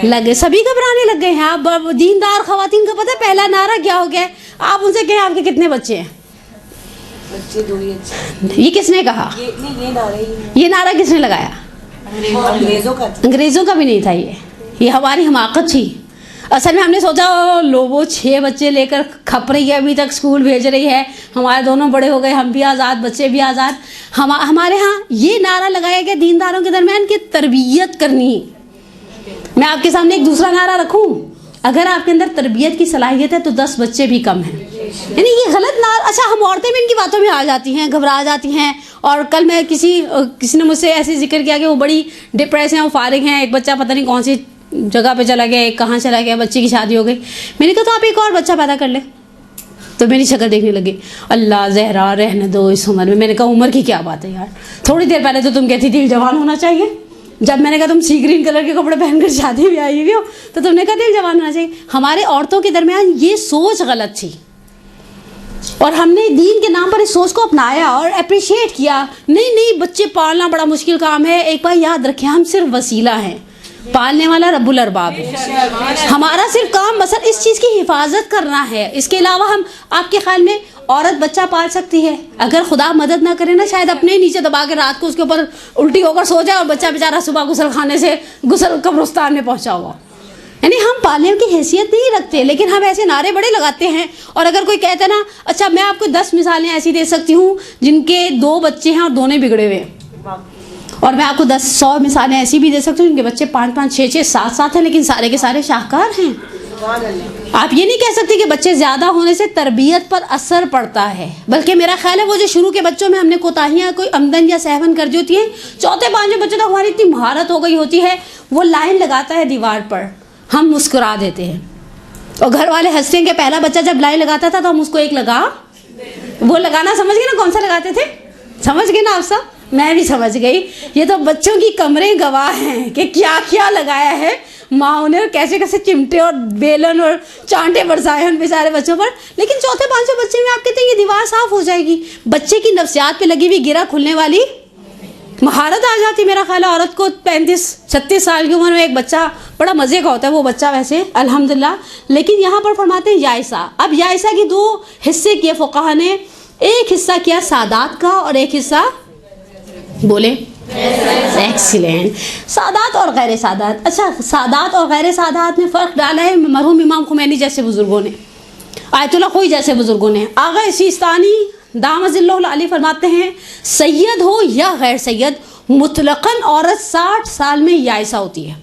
S1: लगे, सभी घबराने लग गए हैं। आप दीनदार ख़वातीन का पता है पहला नारा क्या हो गया है? आप उनसे कहें आपके कितने बच्चे हैं?
S2: बच्चे 2 ही अच्छे।
S1: ये किसने कहा? ये नारा किसने लगाया? अंग्रेज़ों का भी नहीं था। ये हमारी हमाकत थी। असल में हमने सोचा लो वो 6 बच्चे लेकर खप रही है, अभी तक स्कूल भेज रही है, हमारे दोनों बड़े हो गए, हम भी आज़ाद, बच्चे भी आज़ाद। हमारे यहाँ ये नारा लगाया गया दीनदारों के दरमियान कि तरबियत करनी। मैं आपके सामने एक दूसरा नारा रखूं, अगर आपके अंदर तरबियत की सलाहियत है तो 10 बच्चे भी कम हैं। यानी ये गलत नारा। अच्छा, हम औरतें भी इनकी बातों में आ जाती हैं, घबरा जाती हैं। और कल मैं किसी ने मुझसे ऐसे जिक्र किया कि वो बड़ी डिप्रेस हैं, वो फारिग हैं, एक बच्चा पता नहीं कौन सी जगह पे चला गया, एक कहाँ चला गया, बच्चे की शादी हो गई। मैंने कहा तो आप एक और बच्चा पैदा कर ले। तो मेरी शक्ल देखने लगी, अल्लाह ज़हरा रहने दो इस उम्र में। मैंने कहा उम्र की क्या बात है यार, थोड़ी देर पहले तो तुम कहती थी जवान होना चाहिए। जब मैंने कहा तुम सी ग्रीन कलर के कपड़े पहनकर शादी भी आई हुई हो तो तुमने कहा दिल जवान होना चाहिए। हमारे औरतों के दरमियान ये सोच गलत थी और हमने दीन के नाम पर इस सोच को अपनाया और अप्रिशिएट किया। नहीं, बच्चे पालना बड़ा मुश्किल काम है। एक बार याद रखें, हम सिर्फ वसीला हैं, पालने वाला रब्बुल अरबाब है। हमारा सिर्फ काम मसल इस चीज़ की हिफाजत करना है। इसके अलावा हम, आपके ख्याल में औरत बच्चा पाल सकती है? अगर खुदा मदद ना करे ना, शायद अपने नीचे दबा के रात को उसके ऊपर उल्टी होकर सो जाए और बच्चा बेचारा सुबह गुसल खाने से गुसल कब्रिस्तान में पहुंचा हुआ। यानी हम पालने की हैसियत नहीं रखते, लेकिन हम ऐसे नारे बड़े लगाते हैं। और अगर कोई कहता है ना, अच्छा मैं आपको 10 मिसालें ऐसी दे सकती हूँ जिनके 2 बच्चे हैं और दोनों बिगड़े हुए, और मैं आपको 100 मिसालें ऐसी भी दे सकती हूँ जिनके बच्चे 5-5, 6-6, 7-7 हैं, लेकिन सारे के सारे शाहकार हैं। आप ये नहीं कह सकते कि बच्चे ज़्यादा होने से तरबियत पर असर पड़ता है, बल्कि मेरा ख्याल है वो जो शुरू के बच्चों में हमने कोताहियाँ कोई आमदन या सहवन कर दी होती हैं, 4-5वें बच्चे तक हमारी इतनी महारत हो गई होती है, वो लाइन लगाता है दीवार पर, हम मुस्कुरा देते हैं और घर वाले हंसते हैं कि पहला बच्चा जब लाइन लगाता था तो हम उसको एक लगा, वो लगाना समझ गए ना कौन सा लगाते थे? समझ गए ना आप सब? मैं भी समझ गई। ये तो बच्चों की कमरें गवाह हैं कि क्या क्या लगाया है माँ ने, और कैसे कैसे चिमटे और बेलन और चांटे बरसाए उन बेचारे बच्चों पर। लेकिन 4-5 बच्चे में आप कहते हैं ये दीवार साफ हो जाएगी। बच्चे की नफ्सियात पे लगी हुई गिरा खुलने वाली महारत आ जाती। मेरा ख्याल है औरत को 35-36 साल की उम्र में एक बच्चा बड़ा मज़े का होता है, वो बच्चा वैसे अल्हम्दुलिल्लाह। लेकिन यहाँ पर फरमाते हैं याइसा। अब याइसा की 2 हिस्से किए फ़ुक़हा ने, एक हिस्सा किया सादात का और एक हिस्सा बोले एक्सीलेंट, सादात और गैर सादात। अच्छा, सादात और गैर सादात में फ़र्क डाला है मरहूम इमाम खुमैनी जैसे बुज़ुर्गों ने, आयतुल्लाह खोई जैसे बुज़ुर्गों ने। आगा सिस्तानी दामजिल्लुल अली फरमाते हैं सैयद हो या गैर सैयद, मुतलकन औरत 60 साल में याइसा होती है।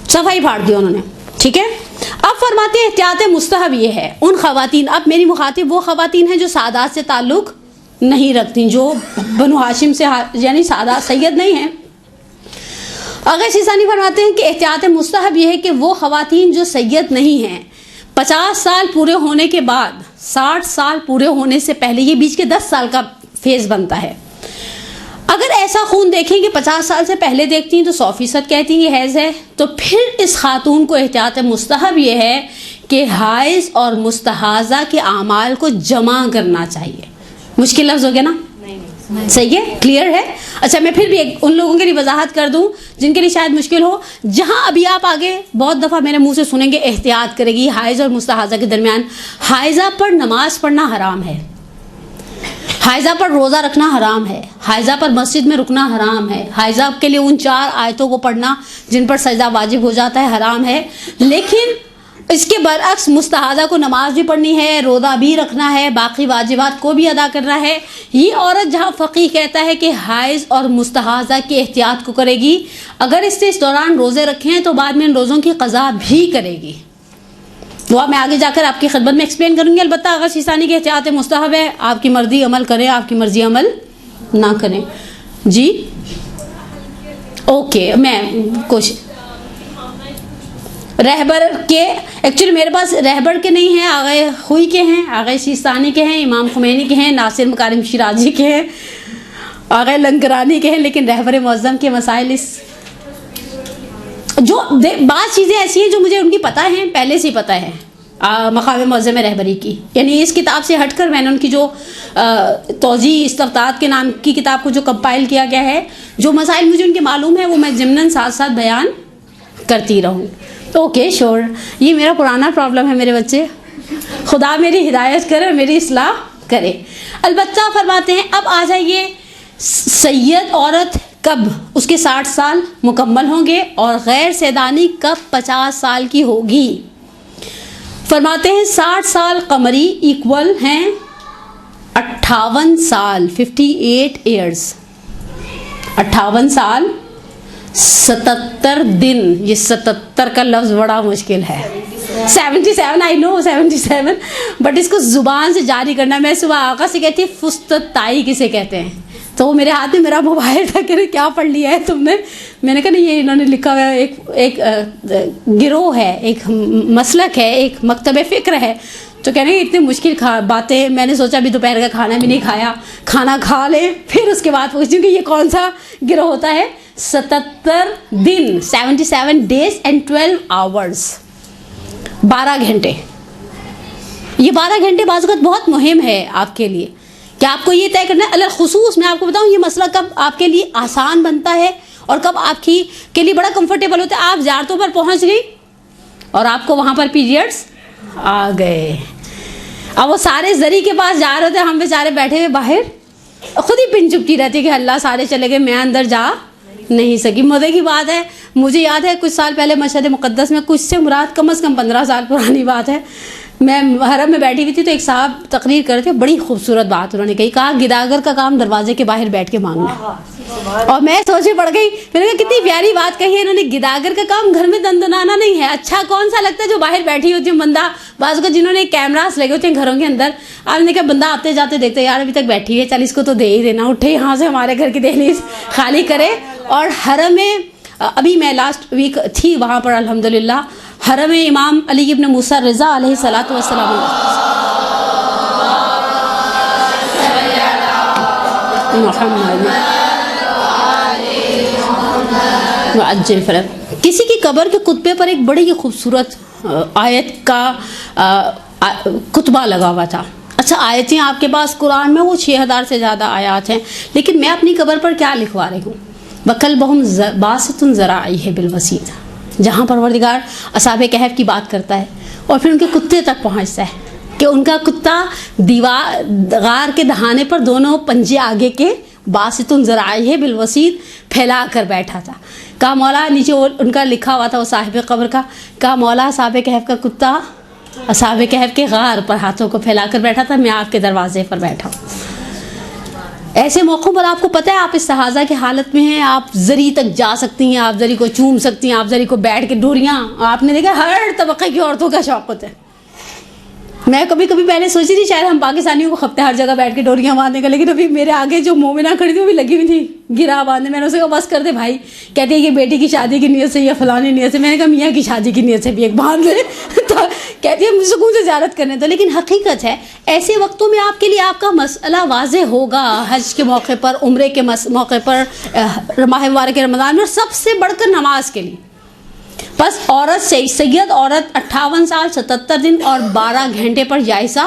S1: सफाई फाड़ दी उन्होंने, ठीक है। अब फरमाते हैं एहतियात मुस्तहब ये है उन ख़वातीन, अब मेरी मुखातिब वो ख़वातीन हैं जो सादात से ताल्लुक़ नहीं रखती, जो बनु हाशिम से यानी सादा सैयद नहीं है। अगर सिसानी फरमाते हैं कि एहतियात मुस्तहब यह है कि वो ख़वातीन जो सैयद नहीं हैं, 50 साल पूरे होने के बाद 60 साल पूरे होने से पहले, ये बीच के 10 साल का फेज़ बनता है। अगर ऐसा खून देखें कि 50 साल से पहले देखती हैं तो 100% कहती हैं ये हैज़ है, तो फिर इस खातून को एहतियात मुस्तहब ये है कि हाइज़ और मुस्तहाज़ा के आमाल को जमा करना चाहिए। मुश्किल लफ्ज़ हो गया ना? नहीं। सही है, क्लियर है। अच्छा, मैं फिर भी उन लोगों के लिए वजाहत कर दूं जिनके लिए शायद मुश्किल हो। जहां अभी आप आगे बहुत दफ़ा मेरे मुंह से सुनेंगे एहतियात करेगी हाइज़ और मुस्तहाज़ा के दरमियान, हाइज़ा पर नमाज पढ़ना हराम है, हाइज़ा पर रोज़ा रखना हराम है, हाइज़ा पर मस्जिद में रुकना हराम है, हाइज़ा के लिए उन 4 आयतों को पढ़ना जिन पर सजदा वाजिब हो जाता है हराम है। लेकिन इसके बरअक्स मुस्तहाज़ा को नमाज भी पढ़नी है, रोज़ा भी रखना है, बाकी वाजिबात को भी अदा करना है। ये औरत जहाँ फ़क़ीह कहता है कि हाइज़ और मुस्तहाज़ा की एहतियात को करेगी, अगर इससे इस दौरान रोज़े रखे हैं तो बाद में इन रोज़ों की क़ज़ा भी करेगी। वो अब मैं आगे जाकर आपकी खिदमत में एक्सप्लेन करूँगी। अलबत्ता अगर सिस्तानी की एहतियात मुस्तहब है, आपकी मर्ज़ी अमल करें, आपकी मर्ज़ी अमल ना करें। जी ओके, मैं कोशिश रहबर के, एक्चुअली मेरे पास रहबर के नहीं हैं, आगे हुई के हैं, आगे सिस्तानी के हैं, इमाम खुमैनी के हैं, नासिर मकारिम शिराजी के हैं, आगे लंकरानी के हैं, लेकिन रहबर मुअज़्ज़म के मसाइल इस जो बात चीज़ें ऐसी हैं जो मुझे उनकी पता है, पहले से ही पता है मक़ाम मुअज़्ज़म रहबरी की। यानी इस किताब से हटकर मैंने उनकी जो तौज़ी इस्तफ़तात के नाम की किताब को जो कंपाइल किया गया है, जो मसाइल मुझे उनके मालूम है वो मैं ज़िम्नन साथ साथ बयान करती रहूँ। ओके श्योर, ये मेरा पुराना प्रॉब्लम है मेरे बच्चे, खुदा मेरी हिदायत करे, मेरी इस्लाह करे। अलबत्ता फरमाते हैं अब आ जाइए, सैयद औरत कब उसके 60 साल मुकम्मल होंगे और गैर सैदानी कब 50 साल की होगी। फरमाते हैं 60 साल कमरी इक्वल हैं 58 साल, 58 ईयर्स, 58 साल 77 दिन। ये 77 का लफ्ज़ बड़ा मुश्किल है, 77 आई नो 77, बट इसको ज़ुबान से जारी करना। मैं सुबह आका से कहती फुस्तताई किसे कहते हैं, तो मेरे हाथ में मेरा मोबाइल था, कह रहे क्या पढ़ लिया है तुमने। मैंने कहा नहीं, ये इन्होंने लिखा हुआ है, एक गिरोह है, एक मसलक है, एक मकतब फ़िक्र है। तो कह रहे इतनी मुश्किल बातें, मैंने सोचा अभी दोपहर का खाना भी नहीं खाया, खाना खा लें फिर उसके बाद पूछती हूँ कि ये कौन सा गिरोह होता है। 77 दिन, 77 डेज एंड 12 आवर्स, 12 घंटे। ये 12 घंटे बाज़ बहुत मुहिम है आपके लिए कि आपको ये तय करना है। अलग खुसूस मैं आपको बताऊँ, ये मसला कब आपके लिए आसान बनता है और कब आपकी के लिए बड़ा कंफर्टेबल होता है, आप ज़ियारतों पर पहुंच गई और आपको वहाँ पर पीरियड्स आ गए। अब वो सारे जरी के पास जा रहे थे, हम बेचारे बैठे हुए बाहर, खुद ही पिन चुपकी रहती कि अल्लाह सारे चले गए, मैं अंदर जा नहीं सकी। मज़े की बात है, मुझे याद है कुछ साल पहले मशहद मुक़द्दस में, कुछ से मुराद कम से कम 15 साल पुरानी बात है, मैं हरम में बैठी हुई थी तो एक साहब तकरीर कर रहे थे, बड़ी खूबसूरत बात उन्होंने कही, कहा गिदागर का काम दरवाजे के बाहर बैठ के मांगना है। और मैं सोचे पड़ गई, मैंने कहा कितनी प्यारी बात कही है इन्होंने, गिदागर का काम घर में दंदनाना नहीं है। अच्छा कौन सा लगता है जो बाहर बैठी होती है बंदा, बाज़ को जिन्होंने कैमरास लगे होते हैं घरों के अंदर, आपने कहा बंदा आते जाते देखते यार अभी तक बैठी है, चल इसको तो दे ही देना, उठे यहाँ से हमारे घर की दहलीज खाली करे। और हरम में अभी मैं लास्ट वीक थी वहाँ पर अल्हम्दुलिल्लाह, हरम में इमाम अली इब्न मूसा रज़ा अलैहिस्सलातु वस्सलाम किसी की कब्र के कुतबे पर एक बड़ी ही खूबसूरत आयत का कुतबा लगा हुआ था। अच्छा आयतें आपके पास कुरान में वो 6000 से ज़्यादा आयात हैं, लेकिन मैं अपनी कब्र पर क्या लिखवा रही हूँ, वकल बहुम बासितुन ज़राई है बिलवसीत, जहाँ परवरदिगार असहाबे कहफ की बात करता है और फिर उनके कुत्ते तक पहुँचता है कि उनका कुत्ता दीवार गार के दहाने पर दोनों पंजे आगे के बासितुन ज़राई है बिलवसीत फैला कर बैठा था। कहा मौला, नीचे उनका लिखा हुआ था वो साहिब कब्र का, कहा मौला असहाबे कहफ का कुत्ता असहाबे कहफ के गार पर हाथों को फैला कर बैठा था, मैं आपके दरवाजे पर बैठा हूँ। ऐसे मौक़ों पर आपको पता है आप इस्तिहाज़ा की हालत में हैं, आप ज़री तक जा सकती हैं, आप ज़री को चूम सकती हैं, आप ज़री को बैठ के डोरियाँ, आपने देखा हर तबक़े की औरतों का शौक़ होता है। मैं कभी कभी पहले सोची थी शायद हम पाकिस्तानियों को खपते हर जगह बैठ के डोरियाँ बांधने का, लेकिन अभी मेरे आगे जो मोमिना खड़ी थी वो भी लगी हुई थी गिरा बांधने। मैंने उसे कहा बस कर दे भाई, कहती है ये बेटी की शादी की नीयत से या फलानी नीयत से, मैंने कहा मियाँ की शादी की नीयत से भी एक बांध ले तो कहती है मुझे सुकून से ज़ियारत करने दो। लेकिन हकीकत है ऐसे वक्तों में आपके लिए आपका मसला वाज़ेह होगा, हज के मौके पर, उम्रे के मौके पर, माह मुबारक रमज़ान में, और सबसे बढ़कर नमाज के लिए। बस औरत सैयद औरत 58 साल 77 दिन और 12 घंटे पर जायज़ा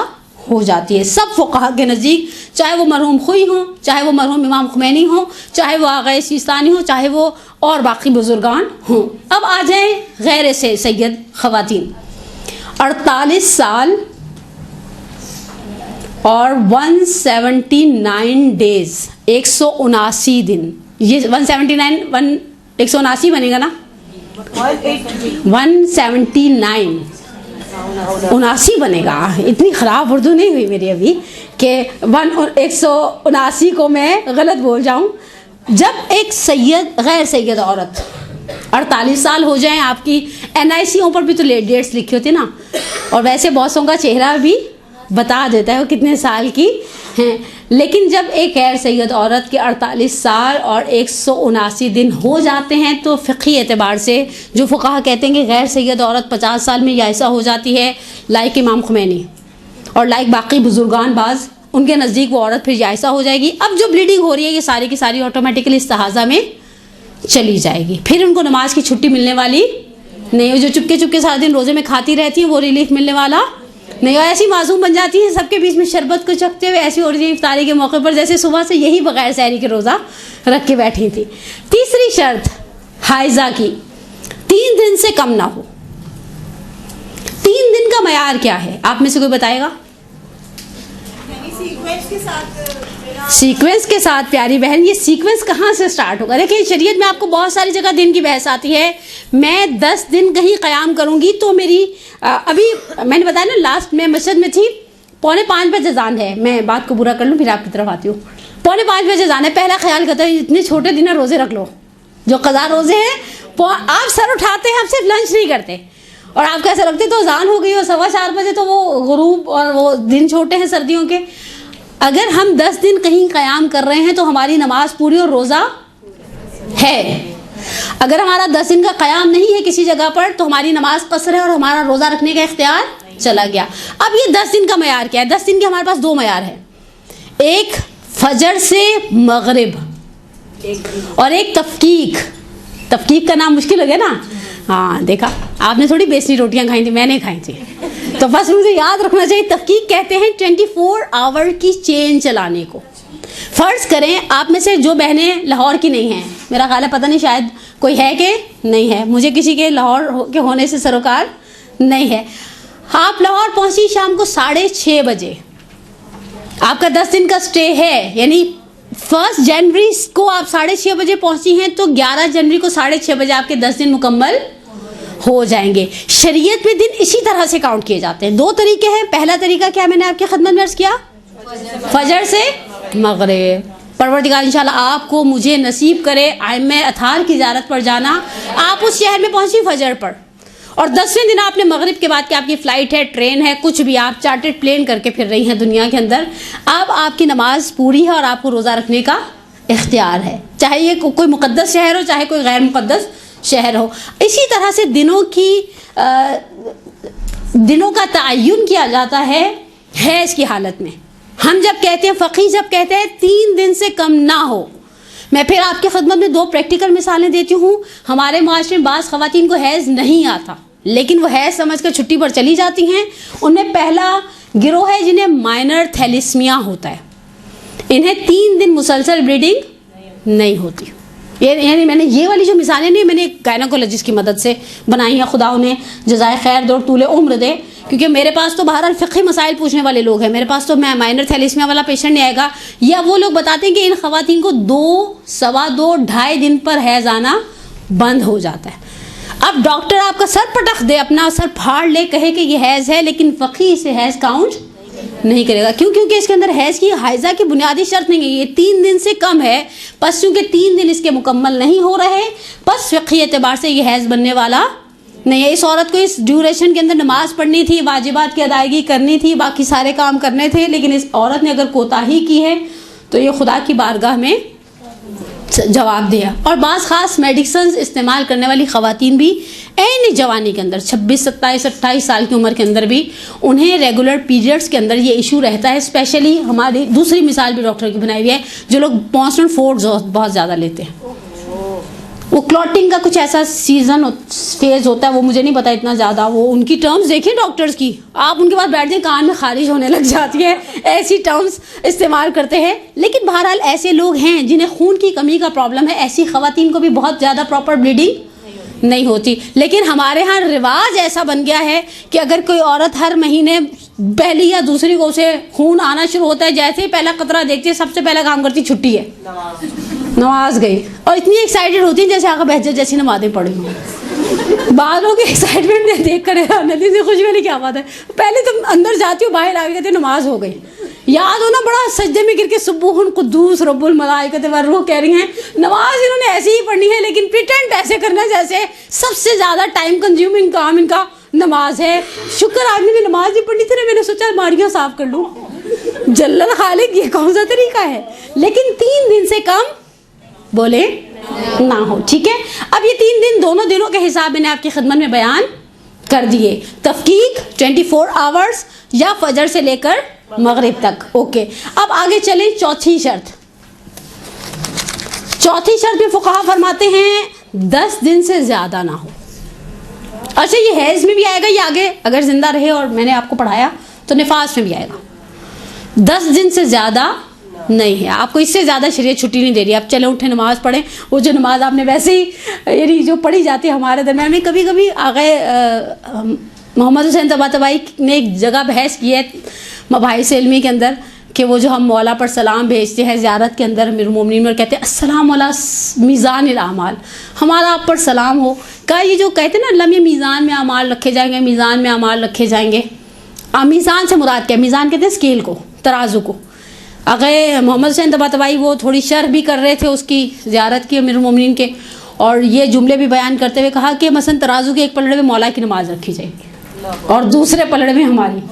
S1: हो जाती है सब फुक़हा के नज़दीक, चाहे वो मरहूम खुई हो, चाहे वो मरहूम इमाम खुमैनी हो, चाहे वो आग़ा सिस्तानी हो, चाहे वो और बाकी बुजुर्गान हों। अब आ जाए गैर से सैयद ख़वातीन, 48 साल और 179 डेज़, 179 दिन, ये 179 बनेगा ना, 179 79 बनेगा। इतनी ख़राब उर्दू नहीं हुई मेरी अभी कि 179 को मैं गलत बोल जाऊं। जब एक गैर सैयद औरत 48 साल हो जाएं, आपकी NICओं पर भी तो लेट डेट्स लिखी होती ना, और वैसे बॉसों का चेहरा भी बता देता है वो कितने साल की हैं, लेकिन जब एक गैर सैयद औरत के 48 साल और 179 दिन हो जाते हैं तो फ़िक़ही एतबार से जो फ़ुक़हा कहते हैं कि गैर सैयद औरत 50 साल में याइसा हो जाती है, लाइक इमाम खुमैनी और लाइक बाकी बुजुर्गान बाज़, उनके नज़दीक वो औरत फिर याइसा हो जाएगी। अब जो ब्लीडिंग हो रही है ये सारी की सारी ऑटोमेटिकली इस्तिहाज़ा में चली जाएगी, फिर उनको नमाज की छुट्टी मिलने वाली नहीं, जो चुपके चुपके सारा दिन रोज़े में खाती रहती हैं वो रिलीफ मिलने वाला नहीं, और ऐसी मासूम बन जाती है सबके बीच में शरबत को चखते हुए, ऐसी हो रही इफ्तारी के मौके पर जैसे सुबह से यही बगैर सहरी के रोज़ा रख के बैठी थी। तीसरी शर्त हाइजा की 3 दिन से कम ना हो। 3 दिन का मयार क्या है, आप में से कोई बताएगा? सीक्वेंस के साथ प्यारी बहन, ये सीक्वेंस कहाँ से स्टार्ट होगा? देखिए शरीयत में आपको बहुत सारी जगह दिन की बहस आती है। मैं 10 दिन कहीं क़याम करूँगी तो मेरी अभी मैंने बताया ना लास्ट में मस्जिद में थी, 4:45 बजे अज़ान है, मैं बात को बुरा कर लूँ फिर आपकी तरफ आती हूँ। 4:45 बजे अज़ान है, पहला ख्याल करता है इतने छोटे दिन है रोज़े रख लो, जो क़ज़ा रोज़े हैं आप सर उठाते हैं, आप सिर्फ लंच नहीं करते और आपको ऐसा लगता है तो अज़ान हो गई और 4:15 बजे तो वो गुरूब और वो दिन छोटे हैं सर्दियों के। अगर हम 10 दिन कहीं क़याम कर रहे हैं तो हमारी नमाज पूरी और रोज़ा है। अगर हमारा 10 दिन का क़याम नहीं है किसी जगह पर तो हमारी नमाज कसर है और हमारा रोज़ा रखने का इख्तियार चला गया। अब ये 10 दिन का मयार क्या है? 10 दिन के हमारे पास 2 मयार है, एक फजर से मगरिब और एक तफकीक। तफकीक का नाम मुश्किल हो गया ना, हाँ देखा आपने थोड़ी बेसनी रोटियां खाई थी, मैंने खाई थी, तो बस मुझे याद रखना चाहिए। तफकीक कहते हैं 24 आवर की चेन चलाने को। फ़र्ज़ करें आप में से जो बहनें लाहौर की नहीं हैं, मेरा ख्याल है पता नहीं शायद कोई है कि नहीं है, मुझे किसी के लाहौर के होने से सरोकार नहीं है। आप लाहौर पहुंची शाम को 6:30 बजे, आपका 10 दिन का स्टे है, यानी 1 जनवरी को आप 6:30 बजे पहुंची हैं तो 11 जनवरी को 6:30 बजे आपके 10 दिन मुकम्मल हो जाएंगे। शरीयत में दिन इसी तरह से काउंट किए जाते हैं। 2 तरीके हैं। पहला तरीका क्या मैंने आपकी खिदमत में अर्ज किया, फजर से मगरिब। परवरदिगार इंशाल्लाह आपको मुझे नसीब करे आइम्मा अथार की ज़ियारत पर जाना। आप उस शहर में पहुंची फजर पर, और 10वें दिन आपने मगरिब के बाद की आपकी फ़्लाइट है, ट्रेन है, कुछ भी, आप चार्टर्ड प्लेन करके फिर रही हैं दुनिया के अंदर। अब आपकी नमाज पूरी है और आपको रोज़ा रखने का इख्तियार है, चाहे ये कोई मुक़द्दस शहर हो चाहे कोई गैर मुक़द्दस शहर हो। इसी तरह से दिनों का तयन किया जाता है हैज़ की हालत में। हम जब कहते हैं, फ़क़ीह जब कहते हैं 3 दिन से कम ना हो, मैं फिर आपकी खिदमत में 2 प्रैक्टिकल मिसालें देती हूँ। हमारे माशरे में बाज़ ख़वातीन को हैज़ नहीं आता, लेकिन वो हैज़ समझ कर छुट्टी पर चली जाती हैं। उनमें पहला गिरोह है जिन्हें माइनर थैलिस्मिया होता है। इन्हें 3 दिन मुसलसल ब्लीडिंग नहीं होती। यानी मैंने ये वाली जो मिसालें नहीं, मैंने एक गायनोकोलॉजिस्ट की मदद से बनाई हैं। खुदा उन्हें जज़ाए खैर दे और तूले उम्र दे, क्योंकि मेरे पास तो बहरहाल फ़िक़ही मसाइल पूछने वाले लोग हैं। मेरे पास तो मैं माइनर थैलिस्मिया वाला पेशेंट नहीं आएगा, या वो लोग बताते हैं कि इन ख़वातीन को 2, सवा 2, 2.5 दिन पर हैज़ आना बंद हो जाता है। अब डॉक्टर आपका सर पटक दे, अपना सर फाड़ ले, कहे कि ये हैज़ है, लेकिन फ़क़ीह इसे हैज़ काउंट नहीं करेगा। क्यों? क्योंकि इसके अंदर हैज़ की हाइज़ा की बुनियादी शर्त नहीं है, ये 3 दिन से कम है। बस चूँकि 3 दिन इसके मुकम्मल नहीं हो रहे, बस फ़िक़ही एतबार से ये हैज़ बनने वाला नहीं है। इस औरत को इस ड्यूरेशन के अंदर नमाज पढ़नी थी, वाजिबात की अदायगी करनी थी, बाकी सारे काम करने थे, लेकिन इस औरत ने अगर कोताही की है तो ये खुदा की बारगाह में जवाब दिया। और बाज़ ख़ास मेडिसिन इस्तेमाल करने वाली ख़वातीन भी ऐन जवानी के अंदर 26, 27, 28 साल की उम्र के अंदर भी उन्हें रेगुलर पीरियड्स के अंदर ये इशू रहता है। स्पेशली हमारी दूसरी मिसाल भी डॉक्टर की बनाई हुई है, जो लोग पॉन्स्टन फोर्ड्स बहुत ज़्यादा लेते हैं। वो क्लॉटिंग का कुछ ऐसा सीजन फेज होता है, वो मुझे नहीं पता इतना ज़्यादा। वो उनकी टर्म्स देखिए डॉक्टर्स की, आप उनके पास बैठ जाए कान में खारिज होने लग जाती है, ऐसी टर्म्स इस्तेमाल करते हैं। लेकिन बहरहाल ऐसे लोग हैं जिन्हें खून की कमी का प्रॉब्लम है, ऐसी ख़वातीन को भी बहुत ज़्यादा प्रॉपर ब्लीडिंग नहीं होती। लेकिन हमारे यहाँ रिवाज ऐसा बन गया है कि अगर कोई औरत हर महीने पहली या दूसरी को उसे खून आना शुरू होता है, जैसे ही पहला कतरा देखती है सबसे पहला काम करती छुट्टी है, नमाज गई, और इतनी एक्साइटेड होती है जैसे आका बहजत जैसी नमाज़ें पढ़ी हूँ। बाद लोग एक्साइटमेंट देख कर नदी से खुश वाली क्या बात है, पहले तुम अंदर जाती हो बाहर आगे कहते नमाज हो गई। याद हो ना, बड़ा सजदे में गिर के सुब्बुहुन कुद्दूस रब्बुल मलाइकत व रूह कह रही हैं। नमाज इन्होंने ऐसे ही पढ़नी है, लेकिन प्रिटेंड ऐसे करना जैसे सबसे ज़्यादा टाइम कंज्यूमिंग काम इनका नमाज है। शुक्र आदमी ने नमाज नहीं पढ़नी थी ना, मैंने सोचा माड़ियाँ साफ कर लूँ। जल्लल खालिक, ये कौन सा तरीका है? लेकिन 3 दिन से कम बोले ना हो, ठीक है। अब ये 3 दिन दोनों दिनों के हिसाब मैंने आपकी खिदमत में बयान कर दिए। तफकीक 24 आवर्स या फजर से लेकर मगरिब तक, ओके। अब आगे चलें, चौथी शर्त में फुक़हा फरमाते हैं 10 दिन से ज़्यादा ना हो। अच्छा, ये हैज़ में भी आएगा, ये आगे अगर ज़िंदा रहे और मैंने आपको पढ़ाया तो निफास में भी आएगा। 10 दिन से ज़्यादा नहीं है, आपको इससे ज़्यादा शरीयत छुट्टी नहीं दे रही। आप चले उठे नमाज़ पढ़ें, वो जो नमाज आपने वैसे ही यानी जो पढ़ी जाती है हमारे दरम्यान में। कभी कभी आगे मोहम्मद हुसैन तबातबाई ने एक जगह बहस की है मबाहिस इल्मी के अंदर कि वो जो हम मौला पर सलाम भेजते हैं ज़ियारत के अंदर अमीरुल मोमिनीन, और कहते हैं अस्सलाम अला मीज़ानिल आमाल, हमारा आप पर सलाम हो। का ये जो कहते हैं ना अल्लाह में मीज़ान में अमाल रखे जाएंगे, मीज़ान में अमाल रखे जाएंगे, मीज़ान से मुराद क्या? मीज़ान कहते हैं स्केल को, तराजू को। अगर मोहम्मद हुसैन तबातबाई वो थोड़ी शर्ह भी कर रहे थे उसकी ज़ियारत की अमीरुल मोमिनीन के, और ये जुमले भी बयान करते हुए कहा कि मसलन तराजू के एक पलड़े में मौला की नमाज रखी जाएगी और दूसरे पलड़े में हमारी।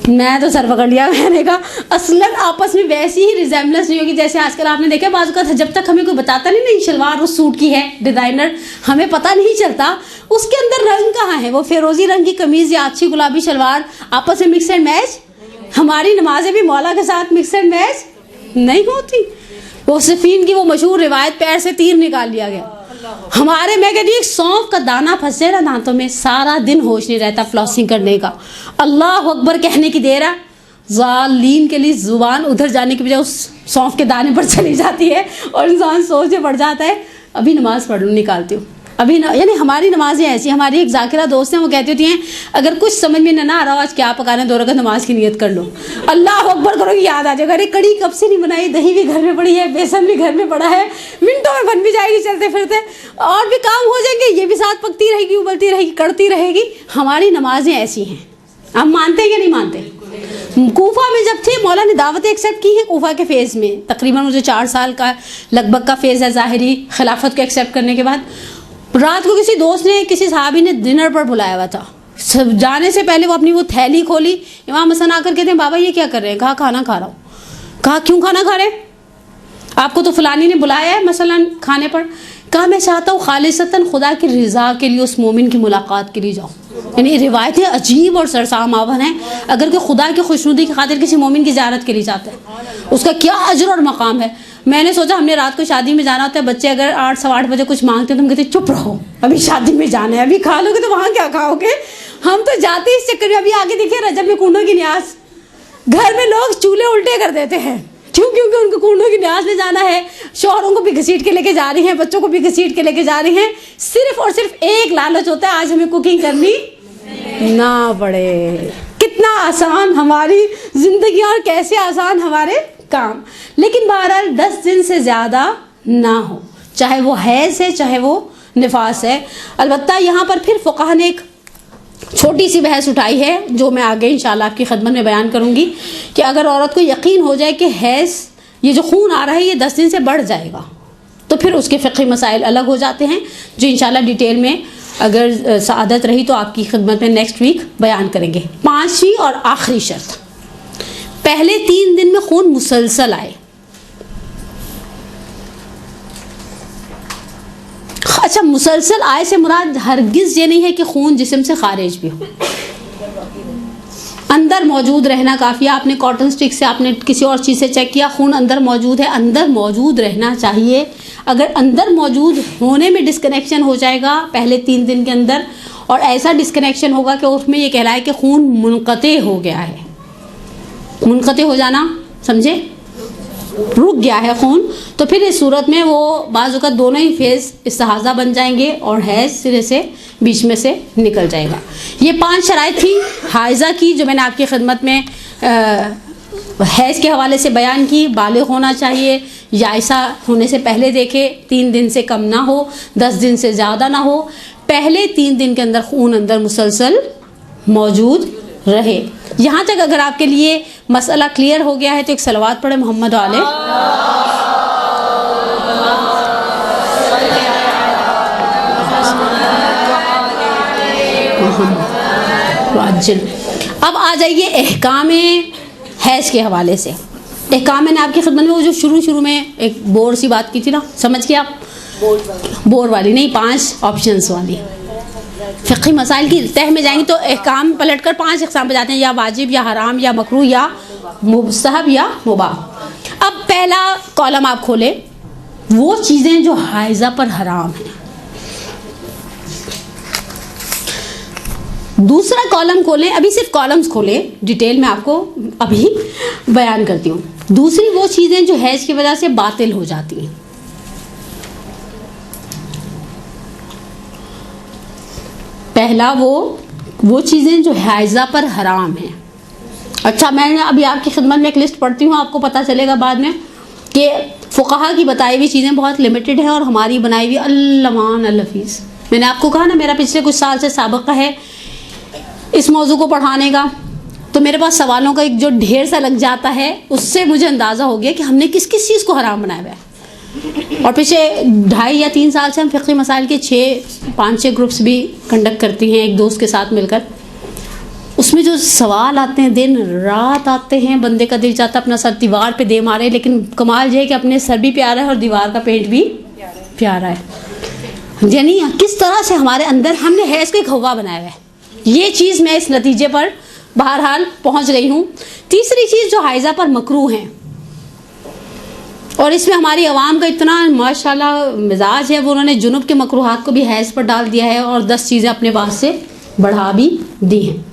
S1: मैं तो सर पकड़ लिया, मैंने कहा असलन आपस में वैसी ही रिजेम्बलेंस नहीं होगी जैसे आजकल आपने देखा बाजू का, जब तक हमें कोई बताता नहीं शलवार उस सूट की है डिज़ाइनर, हमें पता नहीं चलता उसके अंदर रंग कहाँ है। वो फिरोजी रंग की कमीज़ या अच्छी गुलाबी शलवार आपस में मिक्स एंड मैच। हमारी नमाजें भी मौला के साथ मिक्स एंड मैच नहीं होती। वो सफ़ीन की वो मशहूर रिवायत, पैर से तीर निकाल लिया गया। हमारे मैं कहती हूँ एक सौंफ का दाना फंसे ना दांतों में, सारा दिन होश नहीं रहता फ्लॉसिंग करने का। अल्लाह अकबर कहने की देर है, ज़ालीन के लिए ज़ुबान उधर जाने की बजाय उस सौंफ के दाने पर चली जाती है और इंसान सोच में पड़ जाता है अभी नमाज़ पढ़ लूँ, निकालती हूँ अभी ना। यानी हमारी नमाज़ें ऐसी, हमारी एक जाकिरा दोस्त हैं, वो कहती होती हैं अगर कुछ समझ में ना आ रहा हो आज क्या पकाना है, 2 रकात नमाज की नियत कर लो, अल्लाह अकबर करो याद आ जाएगा, अरे कड़ी कब से नहीं बनाई, दही भी घर में पड़ी है, बेसन भी घर में पड़ा है, मिनटों में बन भी जाएगी चलते फिरते, और भी काम हो जाएंगे, ये भी साथ पकती रहेगी, उबलती रहेगी, कड़ती रहेगी। हमारी नमाजें ऐसी हैं। हम मानते हैं कि नहीं मानते? कूफा में जब थे मौला ने दावतें एक्सेप्ट की हैं कूफा के फ़ेज़ में, तकरीबन मुझे 4 साल का लगभग का फ़ेज़ है ज़ाहिरी खिलाफत को एक्सेप्ट करने के बाद। रात को किसी दोस्त ने, किसी सहाबी ने डिनर पर बुलाया हुआ था, सब जाने से पहले वो अपनी वो थैली खोली, इमाम हसन आकर कहते हैं बाबा ये क्या कर रहे हैं? कहा खाना खा रहा हूँ। कहा क्यों खाना खा रहे हैं? आपको तो फलानी ने बुलाया है मसलन खाने पर। कहा मैं चाहता हूँ खालिसतन खुदा की रज़ा के लिए उस मोमिन की मुलाकात के लिए जाऊँ। यानी रिवायतें अजीब और सरसाम आवन हैं। अगर कोई खुदा की खुशनुदी की खातिर किसी मोमिन की ज़ियारत के लिए जाता है उसका क्या अजर और मकाम है। मैंने सोचा हमने रात को शादी में जाना होता है, बच्चे अगर 8 सवा 8 बजे कुछ मांगते हैं तो हम कहते चुप रहो अभी शादी में जाना है, अभी खा लोगे तो वहाँ क्या खाओगे। हम तो जाते हैं इस चक्कर में। अभी आगे देखिए रजब में कूंडों की न्यास, घर में लोग चूल्हे उल्टे कर देते हैं क्योंकि उनको कूंडों की न्यास में जाना है, शौहरों को भी घसीट के लेके जा रही हैं, बच्चों को भी घसीट के लेके जा रही हैं, सिर्फ और सिर्फ एक लालच होता है आज हमें कुकिंग करनी ना पड़े। कितना आसान हमारी जिंदगी और कैसे आसान हमारे काम। लेकिन बहरहाल 10 दिन से ज़्यादा ना हो, चाहे वो हैज़ है चाहे वो निफास है। अलबत्ता यहाँ पर फिर फ़ुक़हा ने एक छोटी सी बहस उठाई है जो मैं आगे इंशाल्लाह आपकी खिदमत में बयान करूँगी कि अगर औरत को यकीन हो जाए कि हैज़ ये जो खून आ रहा है ये 10 दिन से बढ़ जाएगा तो फिर उसके फ़िक़ही मसाइल अलग हो जाते हैं जो इंशाल्लाह डिटेल में अगर सआदत रही तो आपकी खिदमत में नेक्स्ट वीक बयान करेंगे। 5वीं और आखिरी शर्त, पहले 3 दिन में खून मुसलसल आए। अच्छा, मुसलसल आए से मुराद हरगिज़ ये नहीं है कि खून जिस्म से खारिज भी हो, अंदर मौजूद रहना काफ़ी है। आपने कॉटन स्टिक से, आपने किसी और चीज़ से चेक किया, खून अंदर मौजूद है, अंदर मौजूद रहना चाहिए। अगर अंदर मौजूद होने में डिस्कनेक्शन हो जाएगा पहले 3 दिन के अंदर, और ऐसा डिस्कनेक्शन होगा कि उसमें ये कहलाए कि खून मुनक़ते हो गया है। मुनक़ते हो जाना समझे, रुक गया है खून, तो फिर इस सूरत में वो बाज़ औक़ात दोनों ही फेज़ इस्तिहाज़ा बन जाएंगे और हैज़ सिरे से बीच में से निकल जाएगा। ये 5 शराइत थी हाइज़ा की जो मैंने आपकी खिदमत में हैज़ के हवाले से बयान की। बालिग़ होना चाहिए, याइसा होने से पहले देखे, 3 दिन से कम ना हो, 10 दिन से ज़्यादा ना हो, पहले 3 दिन के अंदर खून अंदर मुसलसल मौजूद रहे। यहाँ तक अगर आपके लिए मसला क्लियर हो गया है तो एक सलवात पढ़े मोहम्मद वाले। अब आ जाइए अहकाम हैज़ के हवाले से। अहकाम मैंने आपकी खिदमत में वो जो शुरू में एक बोर सी बात की थी ना, समझ गए आप? बोर वाली नहीं, 5 ऑप्शंस वाली। फ़िक़ही मसाइल की तह में जाएंगे तो अहकाम पलट कर 5 अक़साम पे जाते हैं, या वाजिब या हराम या मकरूह या मुस्तहब या मुबाह। अब पहला कॉलम आप खोले, वो चीज़ें जो हाइज़ा पर हराम हैं। दूसरा कॉलम खोलें, अभी सिर्फ कॉलम्स खोलें, डिटेल में आपको अभी बयान करती हूँ। दूसरी वो चीज़ें जो हैज़ की वजह से बातिल हो जाती हैं। पहला वो चीज़ें जो हाइज़ा पर हराम हैं। अच्छा, मैंने अभी आपकी खिदमत में एक लिस्ट पढ़ती हूँ, आपको पता चलेगा बाद में कि फ़ुक़हा की बताई हुई चीज़ें बहुत लिमिटेड हैं और हमारी बनाई हुई अल्लमान अल-हफ़ीज़। मैंने आपको कहा ना मेरा पिछले कुछ साल से साबिक़ा है इस मौजू को पढ़ाने का, तो मेरे पास सवालों का एक जो ढेर सा लग जाता है, उससे मुझे अंदाज़ा हो गया कि हमने किस किस चीज़ को हराम बनाया हुआ है। और पिछले 2.5 या 3 साल से हम फ़िक़ही मसाइल के 5-6 ग्रुप्स भी कंडक्ट करती हैं एक दोस्त के साथ मिलकर। उसमें जो सवाल आते हैं, दिन रात आते हैं, बंदे का दिल चाहता अपना सर दीवार पे दे मारे, लेकिन कमाल ये है कि अपने सर भी प्यारा है और दीवार का पेंट भी प्यारा है। यानी किस तरह से हमारे अंदर हमने हैज़ को एक हवा बनाया है। ये चीज़ मैं इस नतीजे पर बहरहाल पहुँच गई हूँ। तीसरी चीज़ जो हाइज़ा पर मकरूह हैं, और इसमें हमारी आवाम का इतना माशाल्लाह मिजाज है, वो उन्होंने जुनूब के मकरूहात को भी हैज़ पर डाल दिया है और 10 चीज़ें अपने पास से बढ़ा भी दी हैं।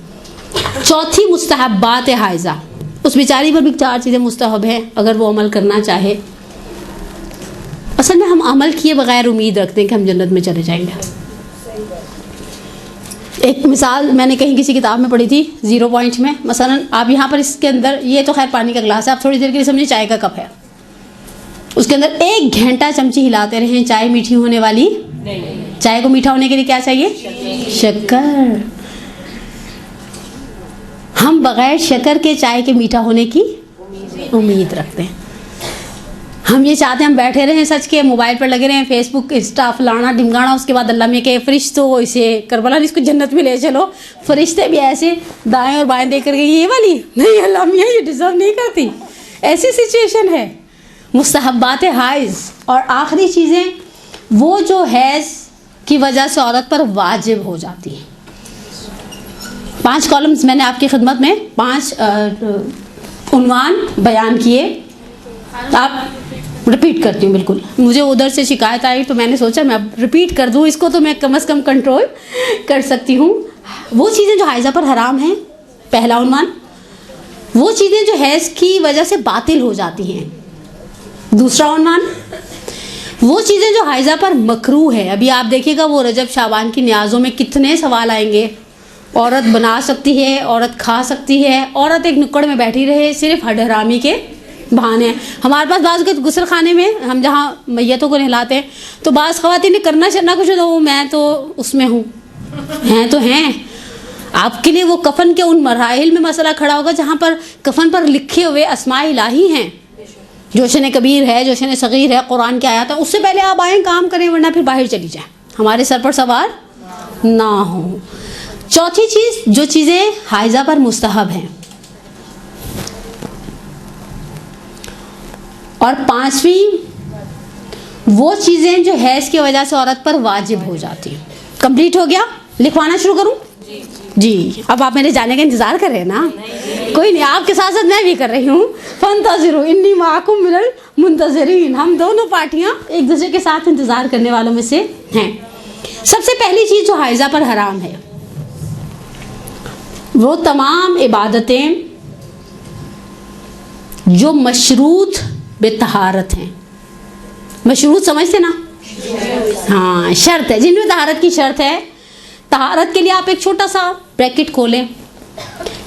S1: चौथी मुस्तहब्बात हाइज़ा, उस बेचारी पर भी 4 चीज़ें मुस्तहब हैं अगर वो अमल करना चाहे। असल में हम अमल किए बगैर उम्मीद रखते हैं कि हम जन्नत में चले जाएंगे। एक मिसाल मैंने कहीं किसी किताब में पढ़ी थी 0 पॉइंट में, मसलन आप यहाँ पर इसके अंदर, ये तो खैर पानी का गिलास है, आप थोड़ी देर के लिए समझिए चाय का कप है, उसके अंदर 1 घंटा चमची हिलाते रहें, चाय मीठी होने वाली नहीं। चाय को मीठा होने के लिए क्या चाहिए? शक्कर। हम बगैर शक्कर के चाय के मीठा होने की उम्मीद रखते हैं। हम ये चाहते हैं हम बैठे रहें सच के, मोबाइल पर लगे रहें, फेसबुक, इंस्टा, फलाना ढिमगाना, उसके बाद अल्लाह में के फरिश्तों इसे करबला इसको जन्नत में ले चलो। फरिश्ते भी ऐसे दाएं और बाएं देख कर गए, ये वाली नहीं अल्लाह मियाँ ये डिजर्व नहीं करती, ऐसी सिचुएशन है। मुस्तहब्बात हाइज़ और आखिरी चीज़ें वो जो हैज़ की वजह से औरत पर वाजिब हो जाती हैं। 5 कॉलम्स मैंने आपकी खिदमत में 5 उन्वान बयान किए, आप रिपीट करती हूँ। बिल्कुल मुझे उधर से शिकायत आई तो मैंने सोचा मैं अब रिपीट कर दूँ, इसको तो मैं कम से कम कंट्रोल कर सकती हूँ। वो चीज़ें जो हाइज़ा पर हराम हैं, पहला उन्वान। वो चीज़ें जो हैज़ की वजह से बातिल हो जाती हैं, दूसरा उन्वान। वो चीज़ें जो हाइज़ा पर मकरू है, अभी आप देखिएगा वो रजब शाबान की न्याज़ों में कितने सवाल आएंगे। औरत बना सकती है, औरत खा सकती है, औरत एक नुक्कड़ में बैठी रहे सिर्फ हरामी के बहाने। हमारे पास बाज़ गुस्ल खाने में हम जहाँ मैयतों को नहलाते हैं तो बाज़ ख़वातीन करना चलना कुछ तो मैं तो उसमें हूँ, हैं तो हैं। आपके लिए वो कफन के उन मराहिल में मसला खड़ा होगा जहाँ पर कफन पर लिखे हुए अस्माए इलाही हैं, जोशन कबीर है, जोशन सगीर है, कुरान की आयत है। उससे पहले आप आएँ काम करें, वरना फिर बाहर चली जाए, हमारे सर पर सवार ना हो। चौथी चीज़, जो चीज़ें हाइज़ा पर मुस्तहब हैं, और 5वीं वो चीज़ें जो हैज़ की वजह से औरत पर वाजिब हो जाती हैं। कंप्लीट हो गया? लिखवाना शुरू करूं? जी। अब आप मेरे जाने का इंतज़ार कर रहे हैं ना? कोई नहीं, आपके साथ साथ मैं भी कर रही हूँ। फंतज़िरू इन्नी माकुम मिनल मुंतज़िरीन। हम दोनों पार्टियाँ एक दूसरे के साथ इंतज़ार करने वालों में से हैं। सबसे पहली चीज़ जो हाइज़ा पर हराम है वो तमाम इबादतें जो मशरूत बेतहारत हैं। मशरूत समझते ना? हाँ, शर्त है, जिनमें तहारत की शर्त है। तहारत के लिए आप एक छोटा सा ब्रैकेट खोलें,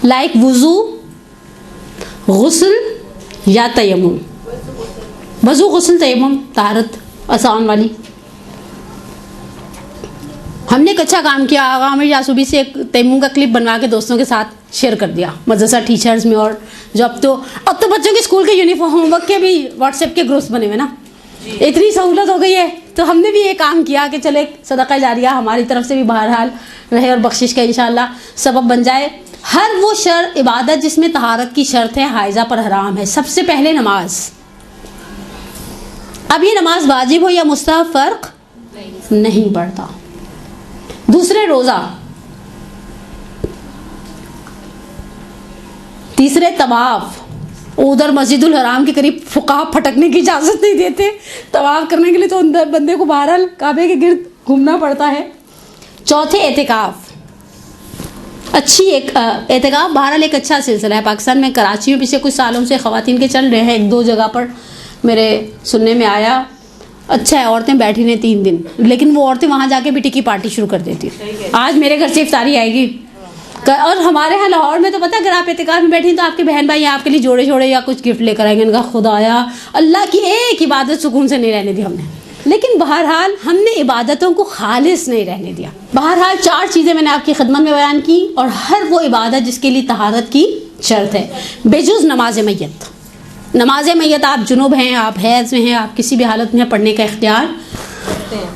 S1: लाइक वुज़ू, गुस्ल या तयम्मुम। वज़ू, गुस्ल, तयम्मुम, तहारत आसान वाली। हमने एक अच्छा काम किया, आगामी जासूबी से एक तयम्मुम का क्लिप बनवा के दोस्तों के साथ शेयर कर दिया मदरसा टीचर्स में। और जो अब तो बच्चों के स्कूल के यूनिफॉर्म होमवर्क के भी व्हाट्सएप के ग्रुप्स बने हुए ना, इतनी सहूलत हो गई है। तो हमने भी ये काम किया कि चले सदका जारिया हमारी तरफ से भी बहरहाल रहे और बख्शिश का इंशाअल्लाह सबब बन जाए। हर वो इबादत जिसमें तहारत की शर्त है हाइज़ा पर हराम है। सबसे पहले नमाज। अब ये नमाज वाजिब हो या मुस्तहब फ़र्क नहीं पड़ता। दूसरे रोज़ा। तीसरे तवाफ। उधर मस्जिदुल हराम के करीब फुकाहा फटकने की इजाज़त नहीं देते, तवाफ करने के लिए तो अंदर बंदे को बहरहाल काबे के गिर्द घूमना पड़ता है। चौथे एतिकाफ। अच्छी एक एतिकाफ बहरहाल एक अच्छा सिलसिला है। पाकिस्तान में कराची में पिछले कुछ सालों से ख़वातीन के चल रहे हैं, 1-2 जगह पर मेरे सुनने में आया। अच्छा है, औरतें बैठी रहीं 3 दिन, लेकिन वो औरतें वहाँ जाके भी टिक्की पार्टी शुरू कर देती। आज मेरे घर से इफ्तारी आएगी। और हमारे यहाँ लाहौर में तो पता, अगर आप एतिकाफ में बैठी तो आपके बहन भाई आपके लिए जोड़े जोड़े या कुछ गिफ्ट लेकर आएंगे। उनका खुदाया अल्लाह की एक इबादत सुकून से नहीं रहने दी हमने। लेकिन बहरहाल हमने इबादतों को खालिस नहीं रहने दिया। बहरहाल 4 चीज़ें मैंने आपकी खिदमत में बयान की, और हर वो इबादत जिसके लिए तहारत की शर्त है, बेजुज़ नमाज मैयत। नमाज मैयत आप जुनूब हैं, आप हैज़ में हैं, आप किसी भी हालत में पढ़ने का इख्तियार।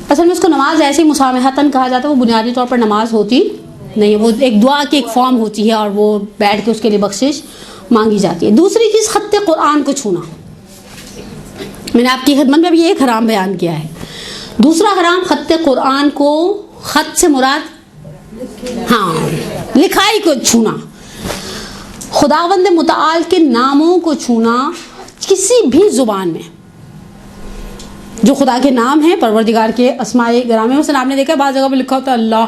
S1: असल में उसको नमाज ऐसे ही मुसामहतन कहा जाता है। वो बुनियादी तौर पर नमाज होती नहीं, वो एक दुआ की एक फॉर्म होती है और वो बैठ के उसके लिए बख्शिश मांगी जाती है। दूसरी चीज़ खत्ते कुरान को छूना। मैंने आपकी खिदमत में भी एक हराम बयान किया है। दूसरा हराम खत्ते कुरान को, खत से मुराद हाँ लिखाई को छूना। खुदावंद मुताल के नामों को छूना किसी भी ज़ुबान में, जो खुदा के नाम हैं, परवरदिगार के अस्माए गिरामे में। आपने देखा बाज़ जगह पर लिखा होता है अल्लाह,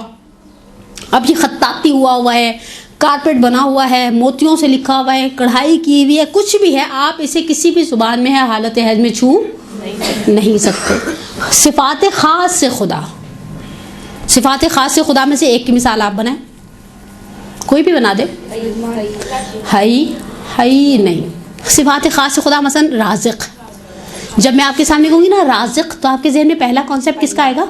S1: अब ये खत्ताती हुआ है, कारपेट बना हुआ है, मोतियों से लिखा हुआ है, कढ़ाई की हुई है, कुछ भी है, आप इसे किसी भी जुबान में है हालत हैज में छू नहीं सकते। सिफात ख़ास से खुदा, सिफात ख़ास से खुदा में से एक की मिसाल आप बनाएं, कोई भी बना दे। हई नहीं। सिफात ख़ास से खुदा मसलन राज़िक़, जब मैं आपके सामने कहूँगी ना राज़िक़, तो आपके जहन में पहला कॉन्सेप्ट किसका आएगा?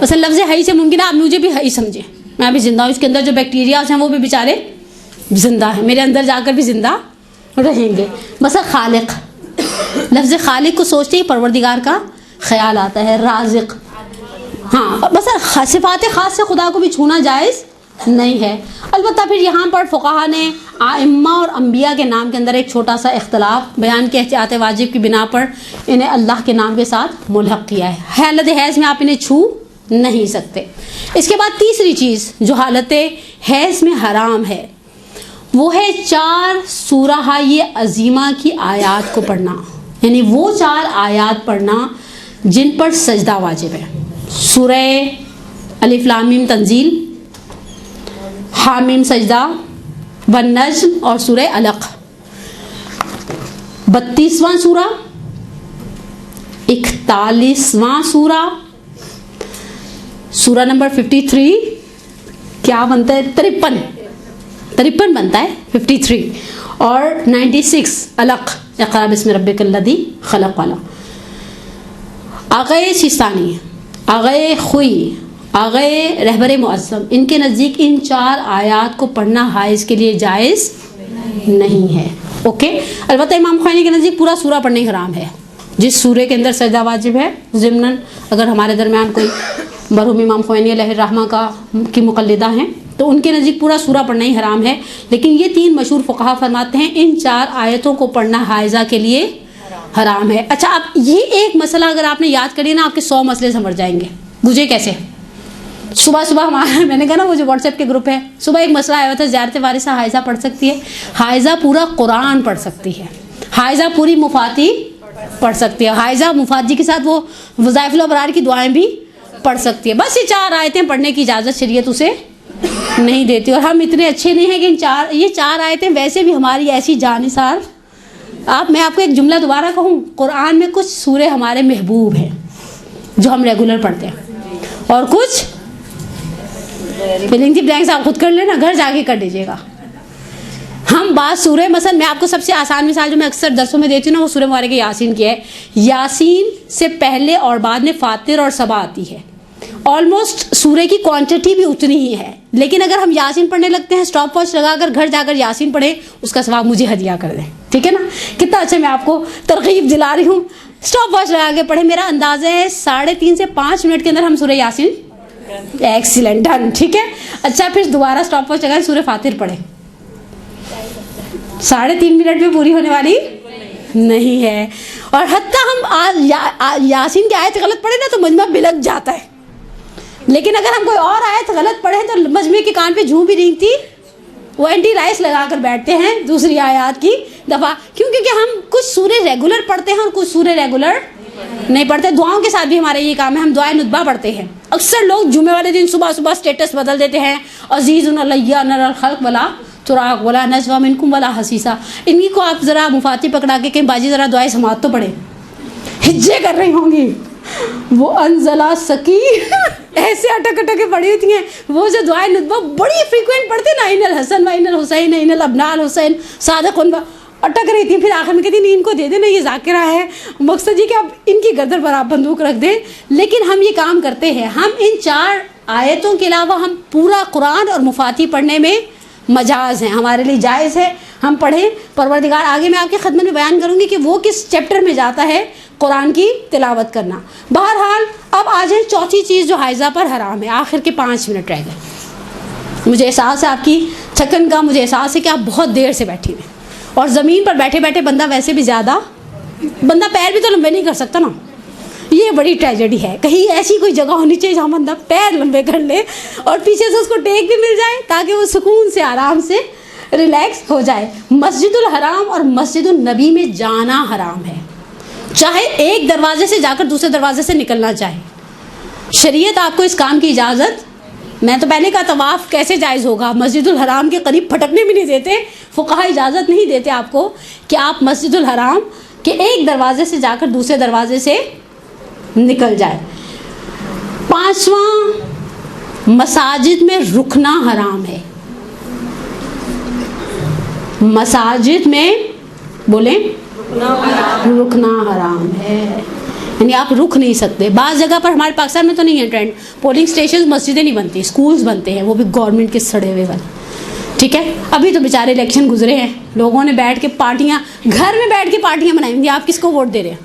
S1: मसलन लफ्ज़ हई से मुमकिन है आप मुझे भी हई समझें, मैं अभी ज़िंदा हूँ, इसके अंदर जो बैक्टीरियाज हैं वो भी बेचारे ज़िंदा हैं, मेरे अंदर जाकर भी ज़िंदा रहेंगे। मसलन खालिक, लफ्ज़ खालिक को सोचते ही परवरदिगार का ख्याल आता है। राज़िक़, हाँ, बस सिफात ख़ास से खुदा को भी छूना जायज़ नहीं है। अलबत्ता फिर यहाँ पर फ़ुक़हा ने आइम्मा और अम्बिया के नाम के अंदर एक छोटा सा इख्तलाफ बयान के एहतियात वाजिब की बिना पर इन्हें अल्लाह के नाम के साथ मुल्हक़ किया है। हालत हैज़ में आप इन्हें छू नहीं सकते। इसके बाद तीसरी चीज़ जो हालत हैज़ में हराम है वो है 4 सूरह अज़ीमा की आयात को पढ़ना, यानी वो 4 आयात पढ़ना जिन पर सजदा वाजिब है। सूरह अलिफ लाम मीम तंजील, हामीम सजदा, वन नज्म और सूरह अलक़। 32वां सूरा, 41वां सूरा, सूरा नंबर 53 क्या बनता है? 53 बनता है 53, और 96 अलक़, इक़रा बिस्मि रब्बिकल्लज़ी ख़लक़ वाला। आगे सिस्तानी, आगे खुई, आगे रहबर मुअज़्ज़म, इनके नज़दीक इन 4 आयात को पढ़ना हाइज़ के लिए जायज़ नहीं है। ओके, अलबत्ता इमाम ख़ुमैनी के नज़दीक पूरा सूरा पढ़ने हराम है। जिस सूरे के अंदर सजदा वाजिब है, ज़िम्नन अगर हमारे दरमियान कोई मरहूम इमाम ख़ुमैनी अलैहिर्रहमा की मुक़ल्लिदा हैं तो उनके नज़दीक पूरा सूरा पढ़ना ही हराम है। लेकिन ये 3 मशहूर फ़ुक़हा फरमाते हैं इन 4 आयतों को पढ़ना हाइज़ा के लिए हराम है। अच्छा, अब ये एक मसला अगर आपने याद करिए ना, आपके 100 मसले समझ जाएंगे। मुझे कैसे? सुबह हमारा मैंने कहा ना वो जो व्हाट्सएप के ग्रुप है, सुबह एक मसला आया था, ज़ियारत वारिसा हाइज़ा पढ़ सकती है? हाइज़ा पूरा कुरान पढ़ सकती है, हाइज़ा पूरी मुफाती पढ़ सकती है, हाइज़ा मुफाती के साथ वो वज़ाइफ़ुल अबरार की दुआएं भी पढ़ सकती है। बस ये 4 आयतें पढ़ने की इजाज़त शरीयत उसे नहीं देती। और हम इतने अच्छे नहीं हैं कि ये 4 आयतें वैसे भी हमारी ऐसी जानिसार। मैं आपको एक जुमला दोबारा कहूँ, कुरान में कुछ सूरे हमारे महबूब हैं जो हम रेगुलर पढ़ते हैं, और कुछ फिलिंग दी ब्लैंक्स आप खुद कर लेना, घर जाके कर लीजिएगा। हम बात सूरे, मसलन मैं आपको सबसे आसान मिसाल जो मैं अक्सर दरसों में देती हूँ ना, वो सूरह मुबारक यासीन की है। यासीन से पहले और बाद में फातिर और सबा आती है। ऑलमोस्ट सूरे की क्वांटिटी भी उतनी ही है, लेकिन अगर हम यासीन पढ़ने लगते हैं स्टॉप वॉच लगाकर, घर जाकर यासीन पढ़ें, उसका सवाब मुझे हदिया कर दें, ठीक है ना? कितना अच्छा मैं आपको तरगीब दिला रही हूँ। स्टॉप वॉच लगा के पढ़े, मेरा अंदाज़ा है 3.5 से 5 मिनट के अंदर हम सूरह यासीन, एक्सीलेंट, डन, ठीक है। अच्छा, फिर दोबारा स्टॉप वॉच लगाए, सूरह फातिर पढ़े, 3.5 मिनट में पूरी होने वाली नहीं है। और हत्ता हम यासीन की आयत गलत पढ़े ना तो मजमा बिलक जाता है, लेकिन अगर हम कोई और आयत गलत पढ़े तो मजमे के कान पे झूम भी रेंगती, वो एंटी राइस लगा कर बैठते हैं दूसरी आयत की दफ़ा। क्यों? क्योंकि हम कुछ सूरे रेगुलर पढ़ते हैं और कुछ सूरे रेगुलर नहीं पढ़ते। दुआओं के साथ भी हमारे ये काम है, हम दुआए नुतबा पढ़ते हैं। अक्सर लोग जुमे वाले दिन सुबह सुबह स्टेटस बदल देते हैं, अजीज़ुन अलैया नरल खल्क़ वला तुराक वला नजवा मिनकुम वला हसीसा। इन्हीं को आप ज़रा मुफाती पकड़ा के कहीं बाजी ज़रा दुआए समात तो पढ़े, हिज्जे कर रही होंगी। वो अनजला सकी ऐसे अटक के पड़ी होती हैं, वो जो दुआए नुतबा बड़ी फ्रीक्वेंट पढ़ते ना, इनल हसन व इनल हुसैन इनल अबनाल हुसैन सादक़ुन, अटक रही थी। फिर आखिर में कहती नहीं, इनको दे देना, ये ज़ाकिरा है। मकसद ये कि आप इनकी गर्दन पर आप बंदूक रख दें। लेकिन हम ये काम करते हैं, हम इन 4 आयतों के अलावा हम पूरा कुरान और मुफाती पढ़ने में मजाज हैं, हमारे लिए जायज़ है, हम पढ़ें। परवरदिगार आगे मैं आपकी खिदमत में बयान करूँगी कि वो किस चैप्टर में जाता है कुरान की तिलावत करना। बहरहाल अब आ जाए चौथी चीज़ जो हाइज़ा पर हराम है। आखिर के 5 मिनट रह गए। मुझे एहसास है आपकी थकन का, मुझे एहसास है कि आप बहुत देर से बैठी हुई, और ज़मीन पर बैठे बैठे बंदा वैसे भी ज़्यादा, बंदा पैर भी तो लंबे नहीं कर सकता ना, ये बड़ी ट्रेजेडी है। कहीं ऐसी कोई जगह होनी चाहिए जहाँ बंदा पैर लंबे कर ले और पीछे से उसको टेक भी मिल जाए, ताकि वो सुकून से आराम से रिलैक्स हो जाए। मस्जिदुल हराम और मस्जिदुल नबी में जाना हराम है, चाहे एक दरवाजे से जाकर दूसरे दरवाजे से निकलना चाहे। शरीयत आपको इस काम की इजाज़त मैं तो पहले का तवाफ़ कैसे जायज़ होगा, मस्जिदुल हराम के करीब फटकने भी नहीं देते, फुक़हा इजाज़त नहीं देते आपको कि आप मस्जिदुल हराम के एक दरवाजे से जाकर दूसरे दरवाजे से निकल जाए। 5वां, मसाजिद में रुकना हराम है। मसाजिद में बोले रुकना हराम है, यानी आप रुक नहीं सकते। बाज़ जगह पर, हमारे पाकिस्तान में तो नहीं है ट्रेंड, पोलिंग स्टेशन मस्जिदें नहीं बनती, स्कूल्स बनते हैं, वो भी गवर्नमेंट के सड़े हुए वाले। ठीक है, अभी तो बेचारे इलेक्शन गुजरे हैं, लोगों ने बैठ के पार्टियां, घर में बैठ के पार्टियां बनाई हुई, आप किसको वोट दे रहे हैं?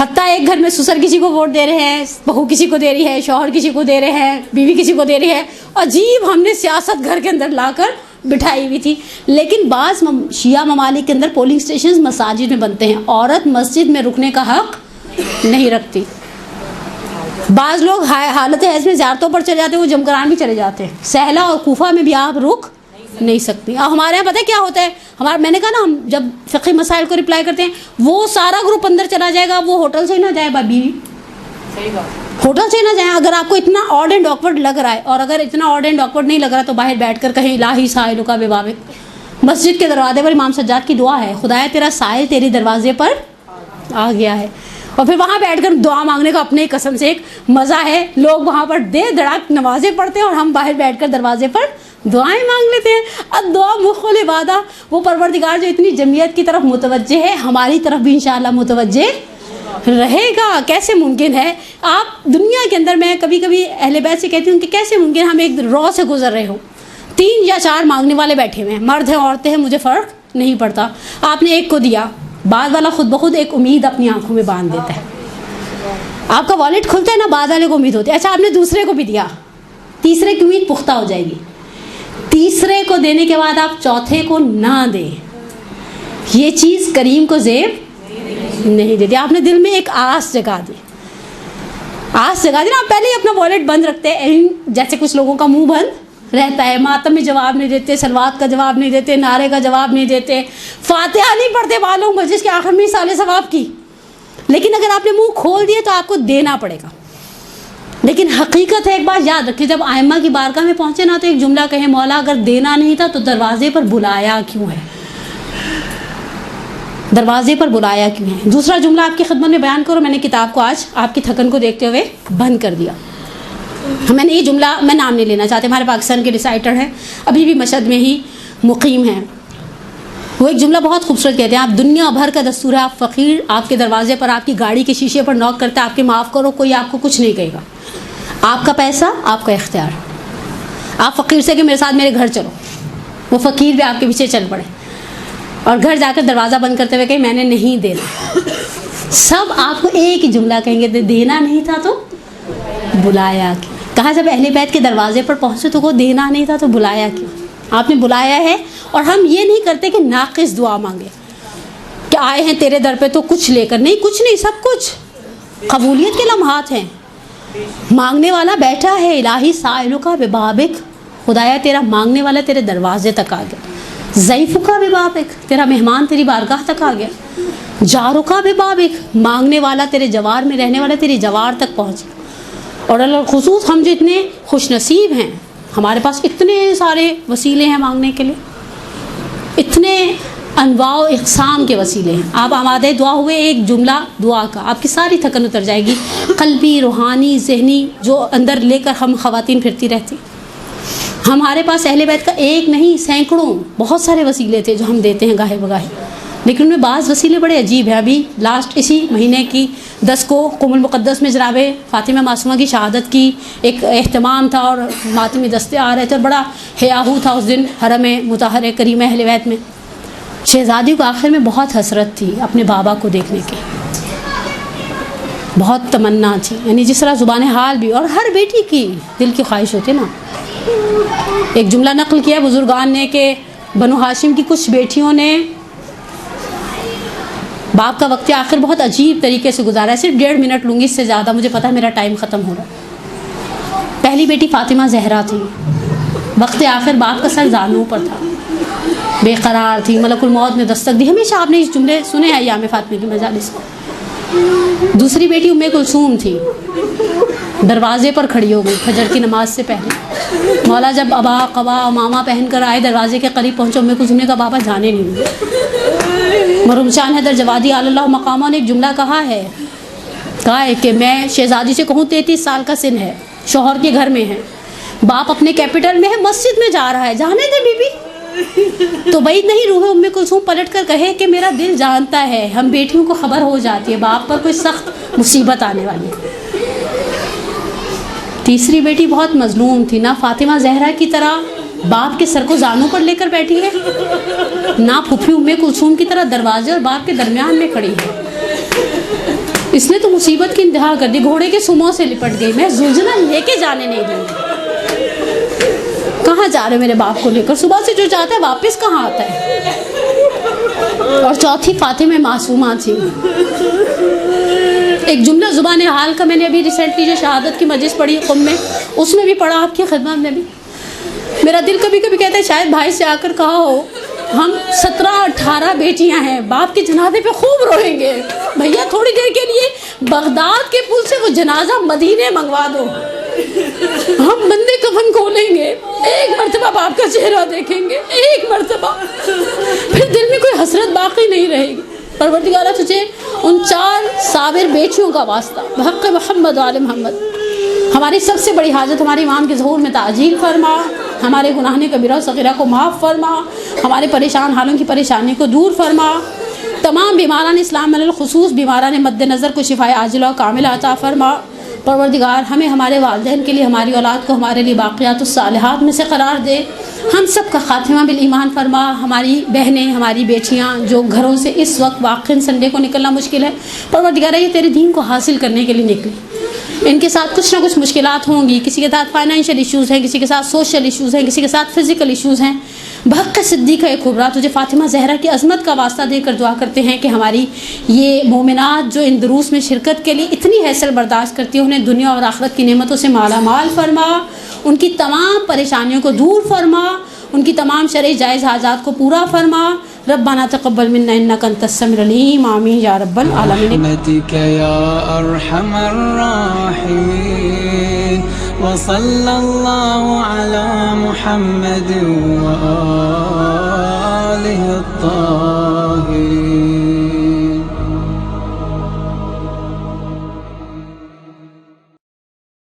S1: हत्ता एक घर में ससुर किसी को वोट दे रहे हैं, बहू किसी को दे रही है, शौहर किसी को दे रहे हैं, बीवी किसी को दे रही है। अजीब हमने सियासत घर के अंदर लाकर बिठाई हुई थी। लेकिन बाज़ शिया ममालिक के अंदर पोलिंग स्टेशन मसाजिद में बनते हैं, औरत मस्जिद में रुकने का हक नहीं रखती। बाज़ लोग हालत हैज़ में ज़ियारतों पर चले जाते हैं, वो जमकरान भी चले जाते हैं। सहला और कूफा में भी आप रुक नहीं सकती। और हमारे यहाँ पता है क्या होता है, मैंने कहा ना, हम जब फ़िक़ही मसाइल को रिप्लाई करते हैं, वो सारा ग्रुप अंदर चला जाएगा, वो होटल से ही ना जाए बीवी, होटल से ना जाए। अगर आपको इतना ऑड एंड ऑकवर्ड लग रहा है, और अगर इतना ऑड एंड ऑकवर्ड नहीं लग रहा, तो बाहर बैठकर कहीं इलाही साइलुका बिबाबिक। मस्जिद के दरवाजे पर इमाम सज्जाद की दुआ है, खुदाया तेरा साइल तेरे दरवाजे पर आ गया है। और फिर वहाँ बैठकर दुआ मांगने का अपने कसम से एक मज़ा है। लोग वहाँ पर दे धड़ाक नमाजें पढ़ते हैं और हम बाहर बैठकर दरवाजे पर दुआएं मांग लेते हैं। अब दुआ मुख्तलिफ इबादा, वो परवरदिगार जो इतनी जमीयत की तरफ मुतवज्जे है, हमारी तरफ भी इंशाअल्लाह मुतवज्जे रहेगा। कैसे मुमकिन है, आप दुनिया के अंदर, मैं कभी कभी अहले बैत से कहती हूँ कि कैसे मुमकिन हम एक रॉ से गुजर रहे हो, 3 या 4 मांगने वाले बैठे हुए हैं, मर्द हैं औरतें हैं, मुझे फ़र्क नहीं पड़ता। आपने एक को दिया, बाद वाला खुद ब खुद एक उम्मीद अपनी आंखों में बांध देता है। आपका वॉलेट खुलता है ना, बाद वाले को उम्मीद होती है, अच्छा आपने दूसरे को भी दिया, तीसरे की उम्मीद पुख्ता हो जाएगी। तीसरे को देने के बाद आप चौथे को ना दें, ये चीज़ करीम को ज़ेब नहीं देती। आपने दिल में एक आस जगा दी, आस जगा दी ना। आप पहले ही अपना वॉलेट बंद रखते हैं, जैसे कुछ लोगों का मुंह बंद रहता है, मातम में जवाब नहीं देते, सलवात का जवाब नहीं देते, नारे का जवाब नहीं देते, फातिहा नहीं पढ़ते मालूम मस्जिद के आखिर में साले सवाब की। लेकिन अगर आपने मुंह खोल दिए तो आपको देना पड़ेगा। लेकिन हकीकत है, एक बात याद रखिए, जब आइम्मा की बारगाह में पहुंचे ना, तो एक जुमला कहे, मौला अगर देना नहीं था तो दरवाजे पर बुलाया क्यों है, दरवाजे पर बुलाया क्यों है। दूसरा जुमला आपकी खिदमत में बयान करो, मैंने किताब को आज आपकी थकन को देखते हुए बंद कर दिया। मैंने ये जुमला, मैं नाम नहीं लेना चाहते, हमारे पाकिस्तान के रिसाइटर हैं, अभी भी मशहद में ही मुकीम हैं। वो एक जुमला बहुत खूबसूरत कहते हैं, आप दुनिया भर का दस्तूर है, आप फ़कीर आपके दरवाजे पर, आपकी गाड़ी के शीशे पर नॉक करता है, आपके माफ़ करो, कोई आपको कुछ नहीं कहेगा, आपका पैसा आपका इख्तियार। आप फ़कीर से कि मेरे साथ मेरे घर चलो, वो फ़कीर भी आपके पीछे चल पड़े और घर जाकर दरवाज़ा बंद करते हुए कहे मैंने नहीं देना। सब आपको एक ही जुमला कहेंगे, देना नहीं था तो बुलाया क्यों। कहा जब अहले बैत के दरवाजे पर पहुँचे तो वो देना नहीं था तो बुलाया क्यों, आपने बुलाया है। और हम ये नहीं करते कि नाक़िस दुआ मांगे, कि आए हैं तेरे दर पे तो कुछ लेकर, नहीं, कुछ नहीं, सब कुछ कबूलियत के लम्हात हैं। मांगने वाला बैठा है, इलाही साइलुका बिबाबिक, खुदाया तेरा मांगने वाला तेरे दरवाजे तक आ गया। ज़ईफ़ुका बिबाबिक, तेरा मेहमान तेरी बारगाह तक आ गया। जारुका बिबाबिक, मांगने वाला तेरे जवार में रहने वाला तेरी जवार तक पहुँच गया। और अल्लाह खुसूस हम जो इतने खुशनसीब हैं, हमारे पास इतने सारे वसीले हैं मांगने के लिए, इतने अनवाओ इक़साम के वसीले हैं। आप आमादे दुआ हुए, एक जुमला दुआ का आपकी सारी थकन उतर जाएगी, क़ल्बी, रूहानी, ज़हनी, जो अंदर लेकर हम ख़वातीन फिरती रहती। हमारे पास अहले बैत का एक नहीं सैकड़ों बहुत सारे वसीले थे जो हम देते हैं गाहे बगाहे, लेकिन उनमें बाज़ वसीले बड़े अजीब हैं। अभी लास्ट इसी महीने की 10 को कुमुल मुक़द्दस में जनाब फ़ातिमा मासूमा की शहादत की एक एहतमाम था और मातमी दस्ते आ रहे थे, बड़ा हयाहू था उस दिन हरम मुतहर करीम अहले बैत में। शहज़ादी को आखिर में बहुत हसरत थी अपने बाबा को देखने की, बहुत तमन्ना थी, यानी जिस तरह ज़ुबान हाल भी और हर बेटी की दिल की ख्वाहिश होती ना। एक जुमला नक़ल किया बुज़ुर्गान ने कि बनु हाशिम की कुछ बेटियों ने बाप का वक्त आखिर बहुत अजीब तरीके से गुजारा है। सिर्फ 1.5 मिनट लूँगी, इससे ज़्यादा मुझे पता है मेरा टाइम ख़त्म हो रहा है। पहली बेटी फ़ातिमा ज़हरा थी, वक्त आखिर बाप का सर जानों पर था, बेकरार थी, मलकुल मौत ने दस्तक दी। हमेशा आपने इस जुमले सुने हैं याम फ़ातिमा की मजालिस में। दूसरी बेटी उम्मे कुलसूम थी, दरवाजे पर खड़ी हो गई फजर की नमाज से पहले। मौला जब अबा कबा मामा पहनकर आए, दरवाजे के करीब पहुँचे, उम्मे कुलसूम ने कहा बाबा जाने नहीं। मरहूम शान हैदर जवादी आलल्लाहु मकामा ने एक जुमला कहा है कि मैं शहजादी से कहूँ 33 साल का सिन है, शौहर के घर में है, बाप अपने कैपिटल में है, मस्जिद में जा रहा है, जाने दे बीबी। तो वही नहीं रूह उम्मे कुलसूम पलट कर कहे कि मेरा दिल जानता है, हम बेटियों को खबर हो जाती है बाप पर कोई सख्त मुसीबत आने वाली। तीसरी बेटी बहुत मजलूम थी, ना फातिमा जहरा की तरह बाप के सर को जानों पर लेकर बैठी है, ना फुफी उम्मे कुलसूम की तरह दरवाजे और बाप के दरमियान में खड़ी है। इसने तो मुसीबत की इंतहा कर दी, घोड़े के सुमों से लिपट गई, मैं जुलझुला लेके जाने नहीं दूंगी। कहाँ जा रहे मेरे बाप को लेकर, सुबह से जो जाता है वापस कहाँ आता है। और चौथी फातिमा मासूमा थी। एक जुमला ज़ुबान हाल का मैंने अभी रिसेंटली जो शहादत की मजलिस पढ़ी क़ुम में, उसमें भी पढ़ा, आपकी खिदमत में भी। मेरा दिल कभी कभी कहता है शायद भाई से आकर कहा हो हम 17-18 बेटियां हैं, बाप के जनाजे पे खूब रोएंगे, भैया थोड़ी देर के लिए बगदाद के पुल से वो जनाजा मदीने मंगवा दो, हम बंदे कफन खोलेंगे, एक मर्तबा बाप का चेहरा देखेंगे, एक मर्तबा, फिर दिल में कोई हसरत बाकी नहीं रहेगी। परवरदिगारा तुझे उन 4 साबिर बेटियों का वास्ता बहक़ मोहम्मद वाले मोहम्मद, हमारी सबसे बड़ी हाजत हमारे इमाम के ज़हूर में ताजील फरमा, हमारे गुनाह कबीरा सग़ीरा को माफ़ फरमा, हमारे परेशान हालों की परेशानी को दूर फरमा, तमाम बीमारान इस्लाम में ख़ुसूस बीमारान मद्देनज़र को शिफाए आजिला और कामिला अता फरमा। परवरदिगार हमें हमारे वालिदैन के लिए, हमारी औलाद को हमारे लिए बाक़ियातुस सालिहात में से करार दे, हम सब का खातिमा बिल ईमान फरमा। हमारी बहनें, हमारी बेटियाँ जो घरों से इस वक्त वाक़ई संडे को निकलना मुश्किल है, परवरदिगार ये तेरे दीन को हासिल करने के लिए निकली, इनके साथ कुछ ना कुछ मुश्किलात होंगी, किसी के साथ फाइनेंशियल इश्यूज़ हैं, किसी के साथ सोशल इश्यूज़ हैं, किसी के साथ फ़िज़िकल इश्यूज़ हैं। बहक़ सिद्दीक़ा कुबरा तुझे फ़ातिमा ज़हरा की अज़मत का वास्ता देकर दुआ करते हैं कि हमारी ये मोमिनात जो इन दुरूस में शिरकत के लिए इतनी हैसल बर्दाश्त करती है, उन्हें दुनिया और आखिरत की नेमतों से माला माल फरमा, उनकी तमाम परेशानियों को दूर फरमा, उनकी तमाम शरई जायज़ हाजात को पूरा फरमा। रब्बना तक़ब्बल मिन्ना इन्नका अंतस समीउल अलीम, आमीन या रब्बल आलमीन।
S3: व सल्लल्लाहु अला मुहम्मद व आलिहि